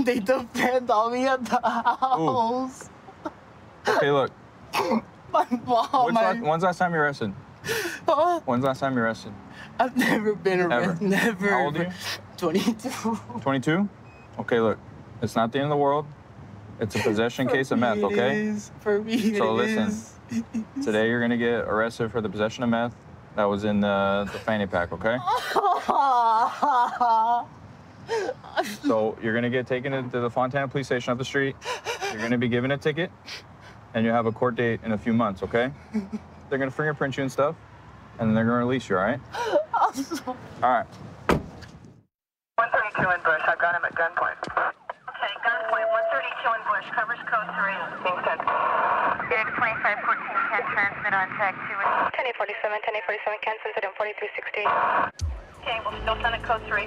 They depend on me at the house. Okay, look. My mom. When's the last time you were arrested? Huh? When's the last time you were arrested? I've never been arrested. Never. How old are you? 22. 22? Okay, look. It's not the end of the world. It's a possession case of meth, okay? For me, so listen. Today you're gonna get arrested for the possession of meth that was in the fanny pack, okay? So you're gonna get taken to the Fontana police station up the street. You're gonna be given a ticket, and you have a court date in a few months, okay? They're gonna fingerprint you and stuff, and then they're gonna release you, all right? All right. 132 in Bush. I've got him at gunpoint. Okay, gunpoint. 132 in Bush. Covers code 3. Being sent. Unit 2514 can transmit on tag 2. 1047, 1047 can send it in 4368. Okay, we'll still send it code 3.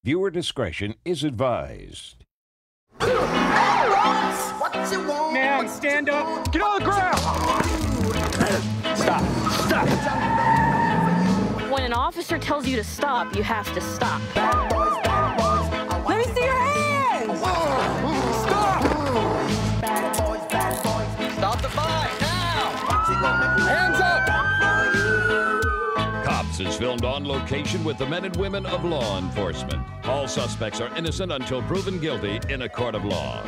Viewer discretion is advised. Man, stand up. Get on the ground. Stop. Stop. When an officer tells you to stop, you have to stop. Let me see your hands. Stop. Stop the fight now. Hands up. Cops is filmed on location with the men and women of law enforcement. All suspects are innocent until proven guilty in a court of law.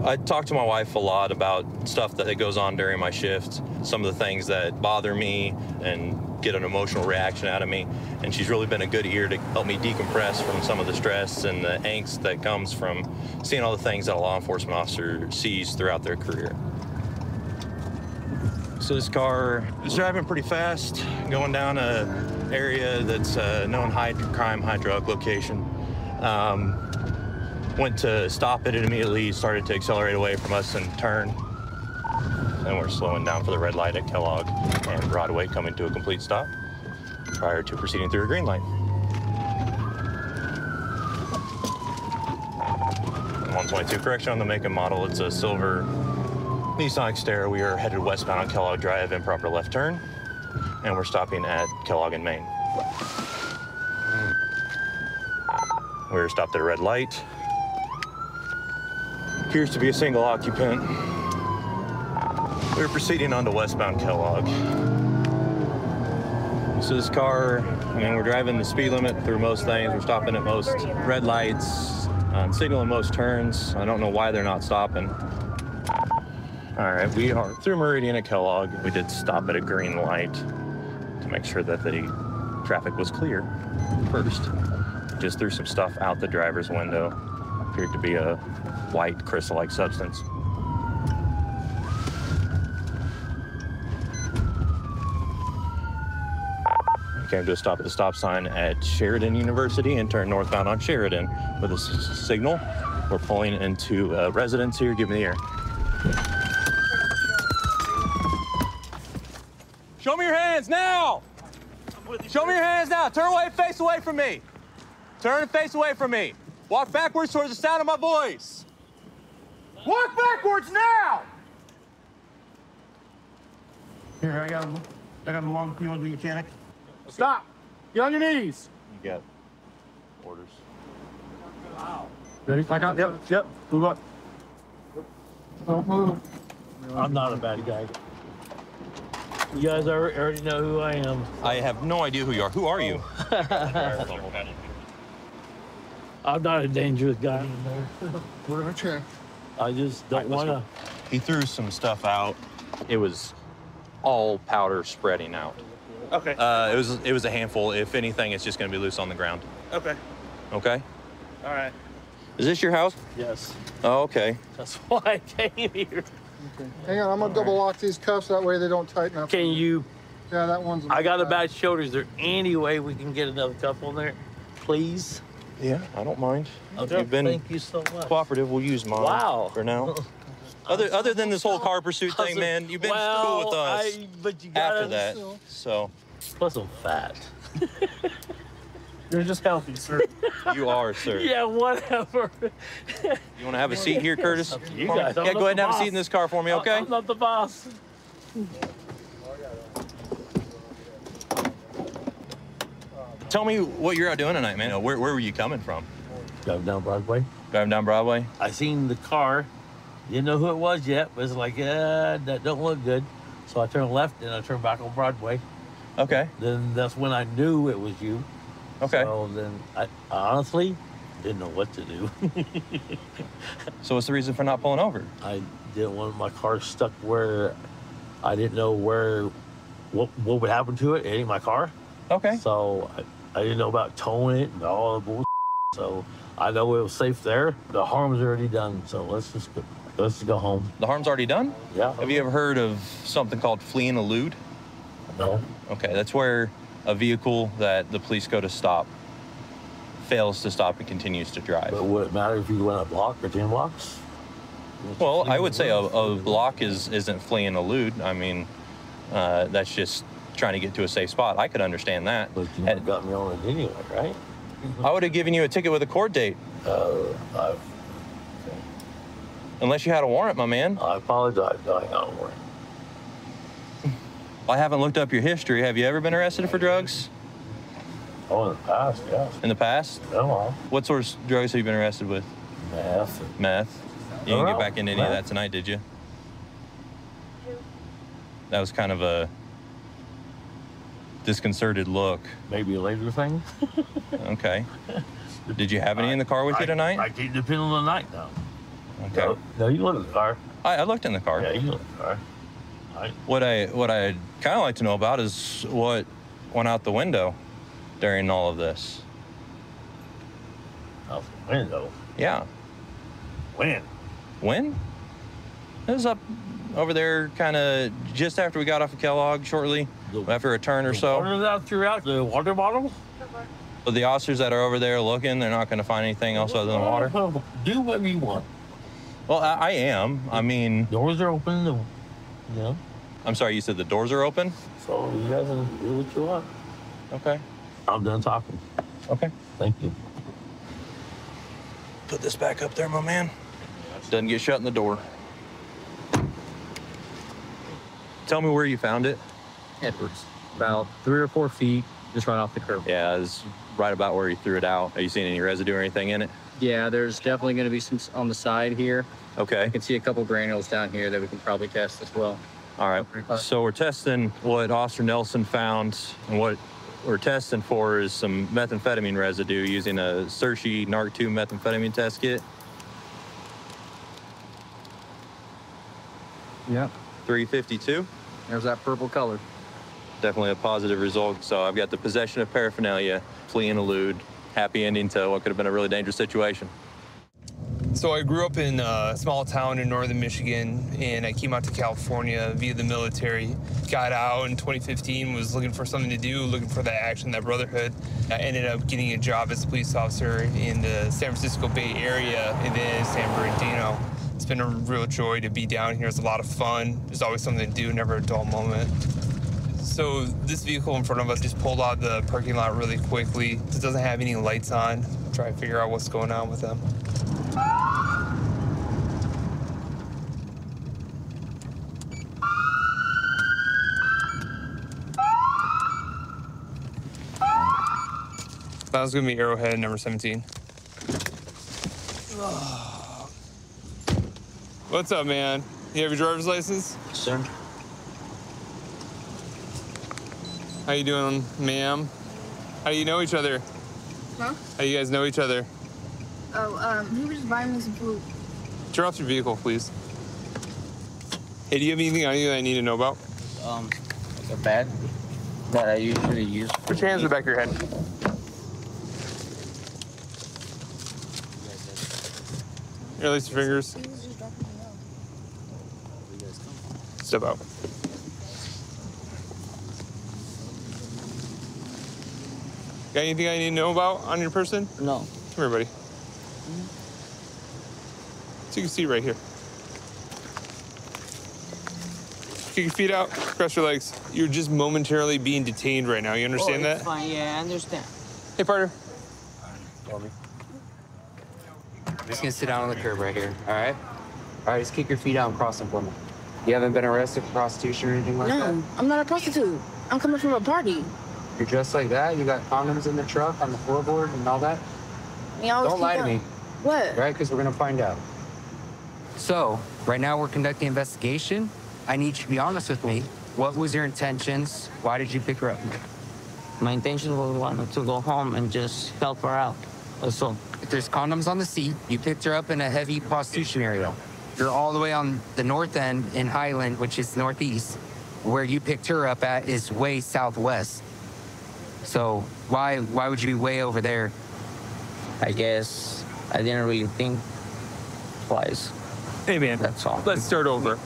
I talk to my wife a lot about stuff that goes on during my shift, some of the things that bother me and get an emotional reaction out of me. And she's really been a good ear to help me decompress from some of the stress and the angst that comes from seeing all the things that a law enforcement officer sees throughout their career. So this car is driving pretty fast, going down an area that's a known high crime, high drug location. Went to stop it and immediately started to accelerate away from us and turn. And we're slowing down for the red light at Kellogg and Broadway coming to a complete stop prior to proceeding through a green light. 122 correction on the make and model. It's a silver Nissan Xterra. We are headed westbound on Kellogg Drive, improper left turn, and we're stopping at Kellogg and Main. We're stopped at a red light. Appears to be a single occupant. We're proceeding onto westbound Kellogg. So this car, we're driving the speed limit through most things. We're stopping at most red lights, signaling most turns. I don't know why they're not stopping. All right, we are through Meridian at Kellogg. We did stop at a green light to make sure that the traffic was clear first. Just threw some stuff out the driver's window. Appeared to be a white crystal-like substance. We came to a stop at the stop sign at Sheridan University and turned northbound on Sheridan with a signal. We're pulling into a residence here. Give me the air. Show me your hands now! Show me your hands now. Turn away, face away from me. Turn and face away from me. Walk backwards towards the sound of my voice. Walk backwards now! Here, I got a long, you want to be mechanic? Stop. Get on your knees. You got orders. Ready? Back out. Yep. Move up. Don't move. I'm not a bad guy. You guys already know who I am. I have no idea who you are. Who are you? I'm not a dangerous guy in there. Put it in a chair. I just don't want to. He threw some stuff out. It was all powder spreading out. Okay. It was a handful. If anything, it's just going to be loose on the ground. Okay. Okay. All right. Is this your house? Yes. Oh, okay. That's why I came here. Okay. Hang on, I'm gonna double lock these cuffs. That way they don't tighten up. Can you? Yeah, that one's. I got a bad shoulder. Is there any way we can get another cuff on there, please? Yeah, I don't mind. Okay, You've been thank you so much. cooperative. We'll use mine. Wow. For now. Other than this whole car pursuit thing, man, you've been cool with us. But you gotta, after that, so. Plus, I'm fat. You're just healthy, sir. You are, sir. Yeah, whatever. You want to have a seat here, Curtis? You guys, yeah, go ahead and have a seat in this car for me, okay? I'm not the boss. Tell me what you're out doing tonight, man. Where were you coming from? Driving down Broadway. Driving down Broadway? I seen the car. Didn't know who it was yet, but it's like, that don't look good. So I turned left and I turned back on Broadway. Okay. Then that's when I knew it was you. Okay. So then I honestly didn't know what to do. So what's the reason for not pulling over? I didn't want my car stuck where I didn't know what would happen to it. It ain't my car. Okay. So I didn't know about towing it and all the bullshit. So I know it was safe there. The harm's already done. So let's just go home. The harm's already done? Yeah. Have you ever heard of something called flee and elude? No. Okay, that's where a vehicle that the police go to stop fails to stop and continues to drive. But would it matter if you went a block or 10 blocks? Well, I would say a block isn't flee and elude. I mean, that's just trying to get to a safe spot. I could understand that. But you never got me on it anyway, right? I would have given you a ticket with a court date. Unless you had a warrant, my man. I apologize. I got a warrant. I haven't looked up your history. Have you ever been arrested for drugs? Oh, in the past, yes. In the past? No. What sorts of drugs have you been arrested with? Meth. Meth? You didn't get back into any of that tonight, did you? That was kind of a disconcerted look. Maybe a later thing. Okay. Did you have any in the car with you tonight? I keep depending on the night now. Okay. No, you looked in the car. I looked in the car. Yeah, you looked in the car. What I'd kind of like to know about is what went out the window during all of this. Out the window? Yeah. When? When? It was up over there kind of just after we got off of Kellogg, shortly after a turn or so. Water that throughout the water bottle? But the officers that are over there looking, they're not going to find anything else other than water. Do whatever you want. Well, I am. I mean... Doors are open, you know. I'm sorry, you said the doors are open? So you guys can do what you want. Okay. I'm done talking. Okay. Thank you. Put this back up there, my man. Doesn't get shut in the door. Tell me where you found it. Edwards. About 3 or 4 feet, just right off the curb. Yeah, it's right about where you threw it out. Are you seeing any residue or anything in it? Yeah, there's definitely going to be some on the side here. Okay. I can see a couple granules down here that we can probably test as well. All right. So we're testing what Officer Nelson found, and what we're testing for is some methamphetamine residue using a Sershi NARC-2 methamphetamine test kit. Yep. 352. There's that purple color. Definitely a positive result. So I've got the possession of paraphernalia, flee and elude, happy ending to what could have been a really dangerous situation. So I grew up in a small town in northern Michigan, and I came out to California via the military. Got out in 2015, was looking for something to do, looking for that action, that brotherhood. I ended up getting a job as a police officer in the San Francisco Bay Area and then San Bernardino. It's been a real joy to be down here. It's a lot of fun. There's always something to do, never a dull moment. So this vehicle in front of us just pulled out the parking lot really quickly. It doesn't have any lights on. Try to figure out what's going on with them. That was gonna be Arrowhead number 17. What's up, man? You have your driver's license? Sir. How you doing, ma'am? How do you know each other? Huh? How do you guys know each other? Oh, he was just buying me some food. Turn off your vehicle, please. Hey, do you have anything on you that I need to know about? Like a bag that I usually use. Put your hands in the back of your head. Release your fingers. Step out. Got anything I need to know about on your person? No. Come here, buddy. Take a seat right here. Kick your feet out, cross your legs. You're just momentarily being detained right now. You understand that? Fine, yeah, I understand. Hey, partner. Just gonna sit down on the curb right here, all right? All right, just kick your feet out and cross them for me. You haven't been arrested for prostitution or anything like that? No, I'm not a prostitute. I'm coming from a party. You're dressed like that? You got condoms in the truck, on the floorboard, and all that? Don't lie to me. What? Right, because we're gonna find out. So, right now we're conducting an investigation. I need you to be honest with me. What was your intentions? Why did you pick her up? My intention was to go home and just help her out. That's all. If there's condoms on the seat, you picked her up in a heavy prostitution area. You're all the way on the north end in Highland, which is northeast. Where you picked her up at is way southwest. So why would you be way over there? I guess I didn't really think twice. Hey, man. That's all. Let's start over.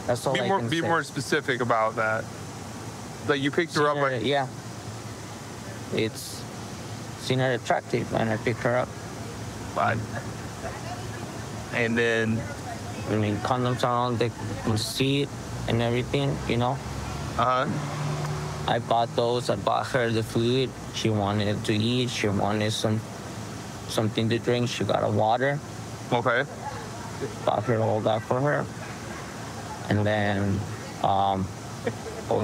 That's all I can Be say. more specific about that. Like, you picked her up like... Yeah. It's seen her attractive, and I picked her up. Fine. And then... I mean, condoms are on the seat and everything, you know? Uh-huh. I bought those. I bought her the food. She wanted to eat. She wanted something to drink. She got a water. Okay. Bought her all that for her. And then all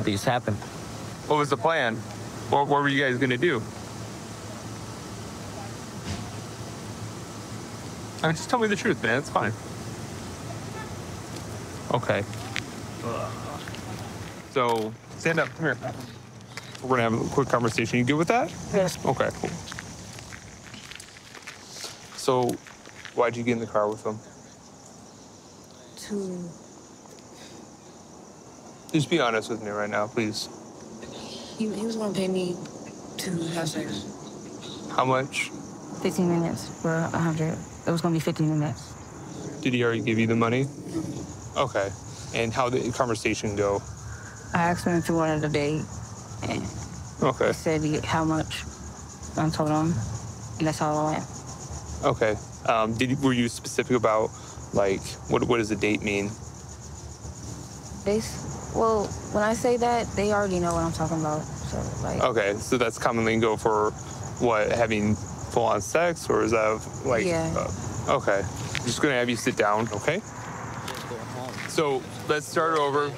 this happened. What was the plan? What were you guys gonna do? I mean, just tell me the truth, man. It's fine. Okay. So, stand up. Come here. We're gonna have a quick conversation. You good with that? Yes. Okay, cool. So, why'd you get in the car with them? Just be honest with me right now, please. He was gonna pay me to have sex. How much? 15 minutes for 100. It was gonna be 15 minutes. Did he already give you the money? Okay. And how did the conversation go? I asked him if he wanted a date, and Okay. he said how much. I told him, and that's all I went. Okay. Were you specific about, like, what does a date mean? Well, when I say that, they already know what I'm talking about. So, like. Okay, so that's commonly go for what, having full-on sex, or is that like? Yeah. Okay. I'm just gonna have you sit down, okay? So let's start over.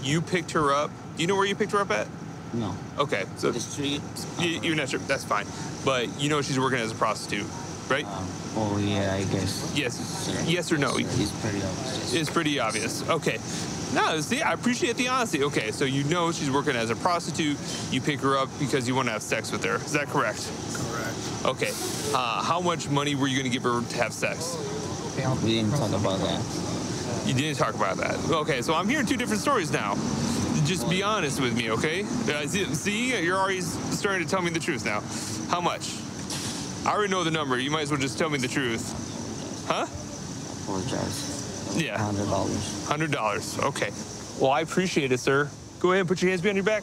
You picked her up. Do you know where you picked her up at? No. Okay, so The street. you're not sure. That's fine, but you know she's working as a prostitute, right? Oh yeah, I guess. Yes. Yes or no? It's pretty obvious. It's pretty obvious. Okay. No, see, I appreciate the honesty. Okay, so you know she's working as a prostitute. You pick her up because you want to have sex with her. Is that correct? Correct. Okay. How much money were you going to give her to have sex? We didn't talk about that. You didn't talk about that. Okay, so I'm hearing two different stories now. Just be honest with me, okay? See, you're already starting to tell me the truth now. How much? I already know the number. You might as well just tell me the truth. Huh? Apologize. Yeah. $100. $100. Okay. Well, I appreciate it, sir. Go ahead and put your hands behind your back.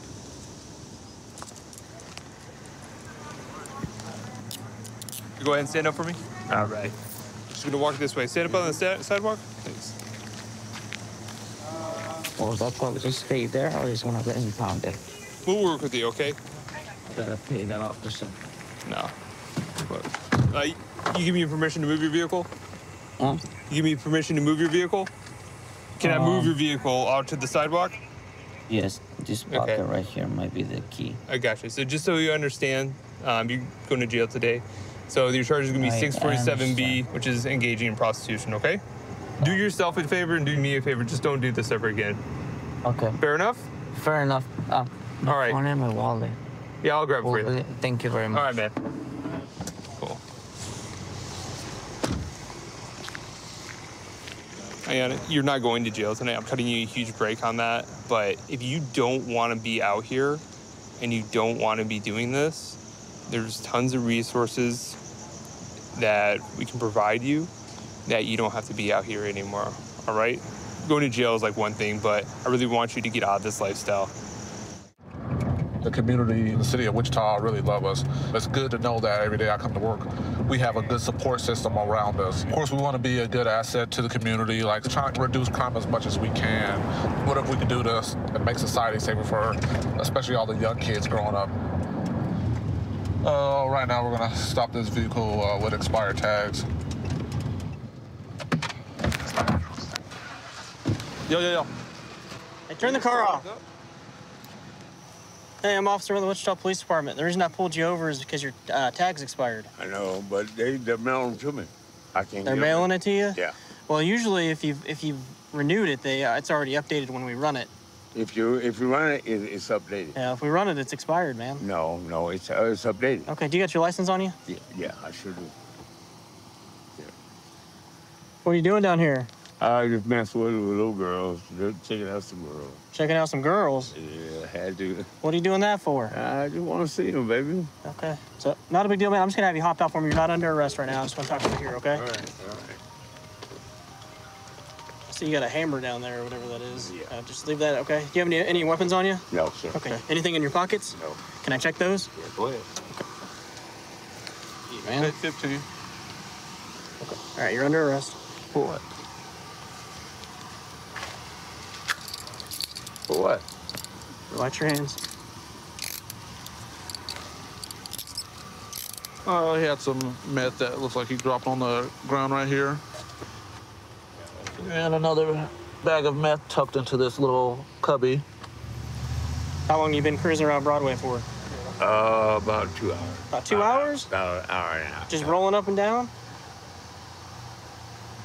Go ahead and stand up for me. All right. Just gonna walk this way. Stand up on the sidewalk. Thanks. Well, is that probably just stay there, or is gonna get impounded? We'll work with you, okay? Gotta pay that officer. No. Look, you give me permission to move your vehicle? Huh? You give me permission to move your vehicle? Can I move your vehicle out to the sidewalk? Yes, this pocket right here might be the key. I got you. So just so you understand, you're going to jail today. So your charge is going to be 647B, which is engaging in prostitution, okay? Do yourself a favor and do me a favor. Just don't do this ever again. Okay. Fair enough? Fair enough. All right. Phone in my wallet. Yeah, I'll grab it for you. Thank you very much. All right, man. Cool. And you're not going to jail tonight. I'm cutting you a huge break on that. But if you don't want to be out here and you don't want to be doing this, there's tons of resources that we can provide you that you don't have to be out here anymore, all right? Going to jail is like one thing, but I really want you to get out of this lifestyle. The community in the city of Wichita really love us. It's good to know that every day I come to work, we have a good support system around us. Of course, we want to be a good asset to the community, like trying to reduce crime as much as we can. Whatever we can do to make society safer for especially all the young kids growing up. Right now, we're gonna stop this vehicle with expired tags. Yo. Hey, turn the car off. Hey, I'm officer with the Wichita Police Department. The reason I pulled you over is because your tag's expired. I know, but they're mailing them to me. I can't. They're mailing it to you? Yeah. Well, usually if you've renewed it, it's already updated when we run it. If you run it, it's updated. Yeah, if we run it, it's expired, man. No, it's updated. Okay, do you got your license on you? Yeah, I sure do. Yeah. What are you doing down here? I just messed with little girls. They're checking out some girls. Checking out some girls? Yeah, I had to. What are you doing that for? I just want to see them, baby. Okay. So, not a big deal, man. I'm just going to have you hop out for me. You're not under arrest right now. I just want to talk to you here, okay? All right. So you got a hammer down there or whatever that is. Yeah. Just leave that, okay? Do you have any weapons on you? No, sir. Okay. Anything in your pockets? No. Can I check those? Yeah, go ahead. Okay. Man. 15. Okay. All right, you're under arrest. For what? For what? Watch your hands. He had some meth that looks like he dropped on the ground right here. And another bag of meth tucked into this little cubby. How long you been cruising around Broadway for? About 2 hours. About 2 hours? About an hour and a half. Just rolling up and down?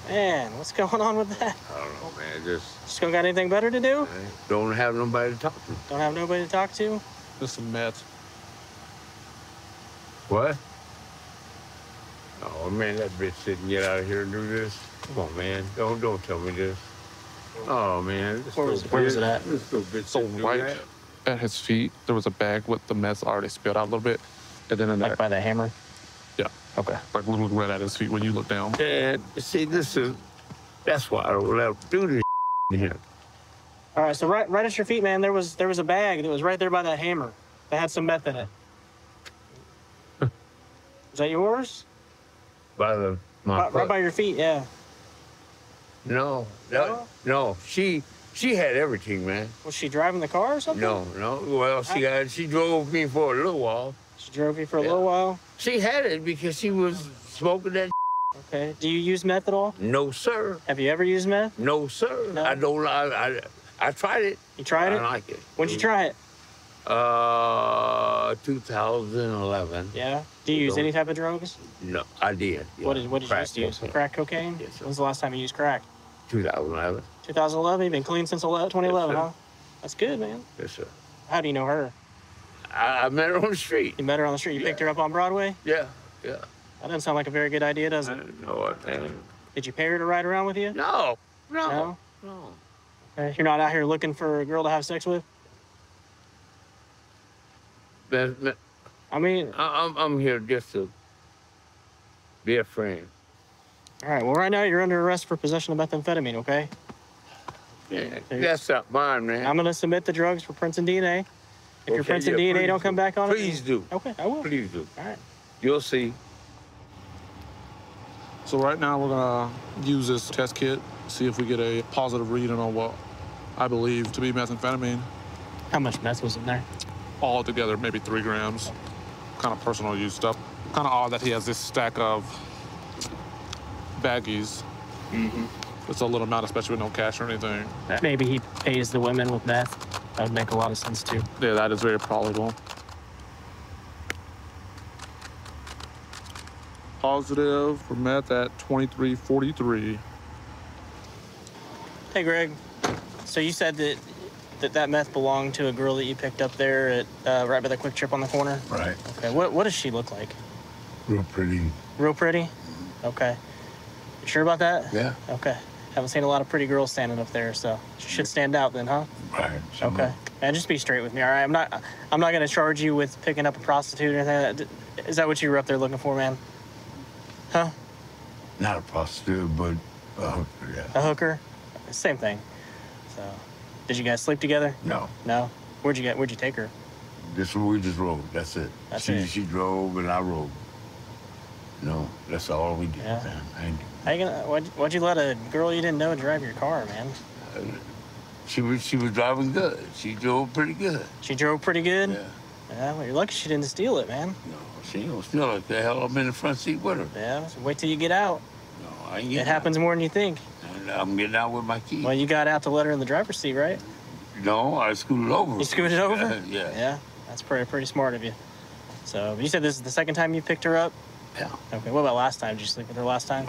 Man, what's going on with that? I don't know, man. Just don't got anything better to do? don't have nobody to talk to. Don't have nobody to talk to? Just some meth. What? Oh, man, that bitch didn't get out of here and do this. Come on, man. Don't tell me this. Oh, man. Where was it at? This little bitch So didn't do right that. at his feet, there was a bag with the meth already spilled out a little bit. And then in Like by the hammer? Yeah. Okay. Like literally right at his feet when you look down. And see, that's why I don't let him do this here. All right, so right at your feet, man, there was a bag that was right there by that hammer that had some meth in it. Is that yours? By my Right by your feet, yeah. No. She had everything, man. Was she driving the car or something? No. Well, she drove me for a little while. She drove you for a little while? She had it because she was smoking that. Okay. Do you use meth at all? No, sir. Have you ever used meth? No, sir. No? I don't. I tried it. You tried it? I like it. When'd you try it? 2011. Yeah. Do you use any type of drugs? No, I did. Yeah. What did you used to use? Crack cocaine? Yes, sir. When's the last time you used crack? 2011. 2011? You've been clean since 2011, Yes, huh? That's good, man. Yes, sir. How do you know her? I met her on the street. You met her on the street? You picked her up on Broadway? Yeah. That doesn't sound like a very good idea, does it? No, man. Did you pay her to ride around with you? No. Okay. You're not out here looking for a girl to have sex with? I mean, I'm here just to be a friend. All right. Well, right now you're under arrest for possession of methamphetamine. Okay. Yeah, that's not mine, man. I'm gonna submit the drugs for prints and DNA. If your prints and DNA don't come back on Please it, do. Okay, I will. Please do. All right. You'll see. So right now we're gonna use this test kit, see if we get a positive reading on what I believe to be methamphetamine. How much meth was in there? All together, maybe 3 grams. Kind of personal use stuff. Kind of odd that he has this stack of baggies. Mm-hmm. It's a little amount, especially with no cash or anything. Maybe he pays the women with meth. That would make a lot of sense too. Yeah, that is very probable. Positive for meth at 2343. Hey, Greg. So you said that that that meth belonged to a girl that you picked up there at right by the Quick Trip on the corner? Right. Okay. What does she look like? Real pretty. Real pretty? Okay. You sure about that? Yeah. Okay. Haven't seen a lot of pretty girls standing up there, so she should stand out then, huh? Right. Okay. Man, just be straight with me, all right? I'm not gonna charge you with picking up a prostitute or anything. Is that what you were up there looking for, man? Huh? Not a prostitute, but a hooker, yeah. A hooker? Same thing. So, did you guys sleep together? No. No? Where'd you take her? We just rode. That's it. That's it. She drove and I rode. No, that's all we did. Yeah. Man. How you gonna? Why'd you let a girl you didn't know drive your car, man? She was driving good. She drove pretty good. She drove pretty good? Yeah. Yeah, well, you're lucky she didn't steal it, man. No, she don't steal it. The hell, I'm in the front seat with her. Yeah, so wait till you get out. No, I ain't getting It happens more than you think. out. I'm getting out with my keys. Well, you got out to let her in the driver's seat, right? No, I scooted over. You scooted over? Yeah. Yeah, that's pretty smart of you. So, you said this is the second time you picked her up? Yeah. Okay, what about last time? Did you sleep with her last time?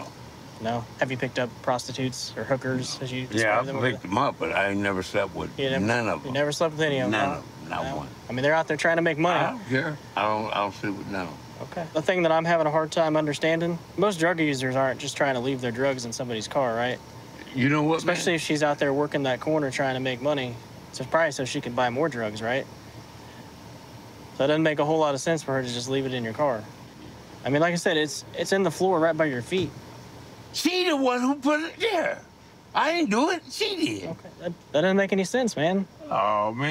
No? Have you picked up prostitutes or hookers, as you Yeah, described them? I picked them up, but I never slept with none of them. You never slept with any of them? None huh? of them, not No. one. I mean, they're out there trying to make money. I don't care. I don't sleep with none of them. Okay. The thing that I'm having a hard time understanding, most drug users aren't just trying to leave their drugs in somebody's car, right? You know what, Especially if she's out there working that corner trying to make money. So it's probably so she can buy more drugs, right? So it doesn't make a whole lot of sense for her to just leave it in your car. I mean, like I said, it's in the floor right by your feet. She the one who put it there. I didn't do it. She did. Okay. That doesn't make any sense, man. Oh, man.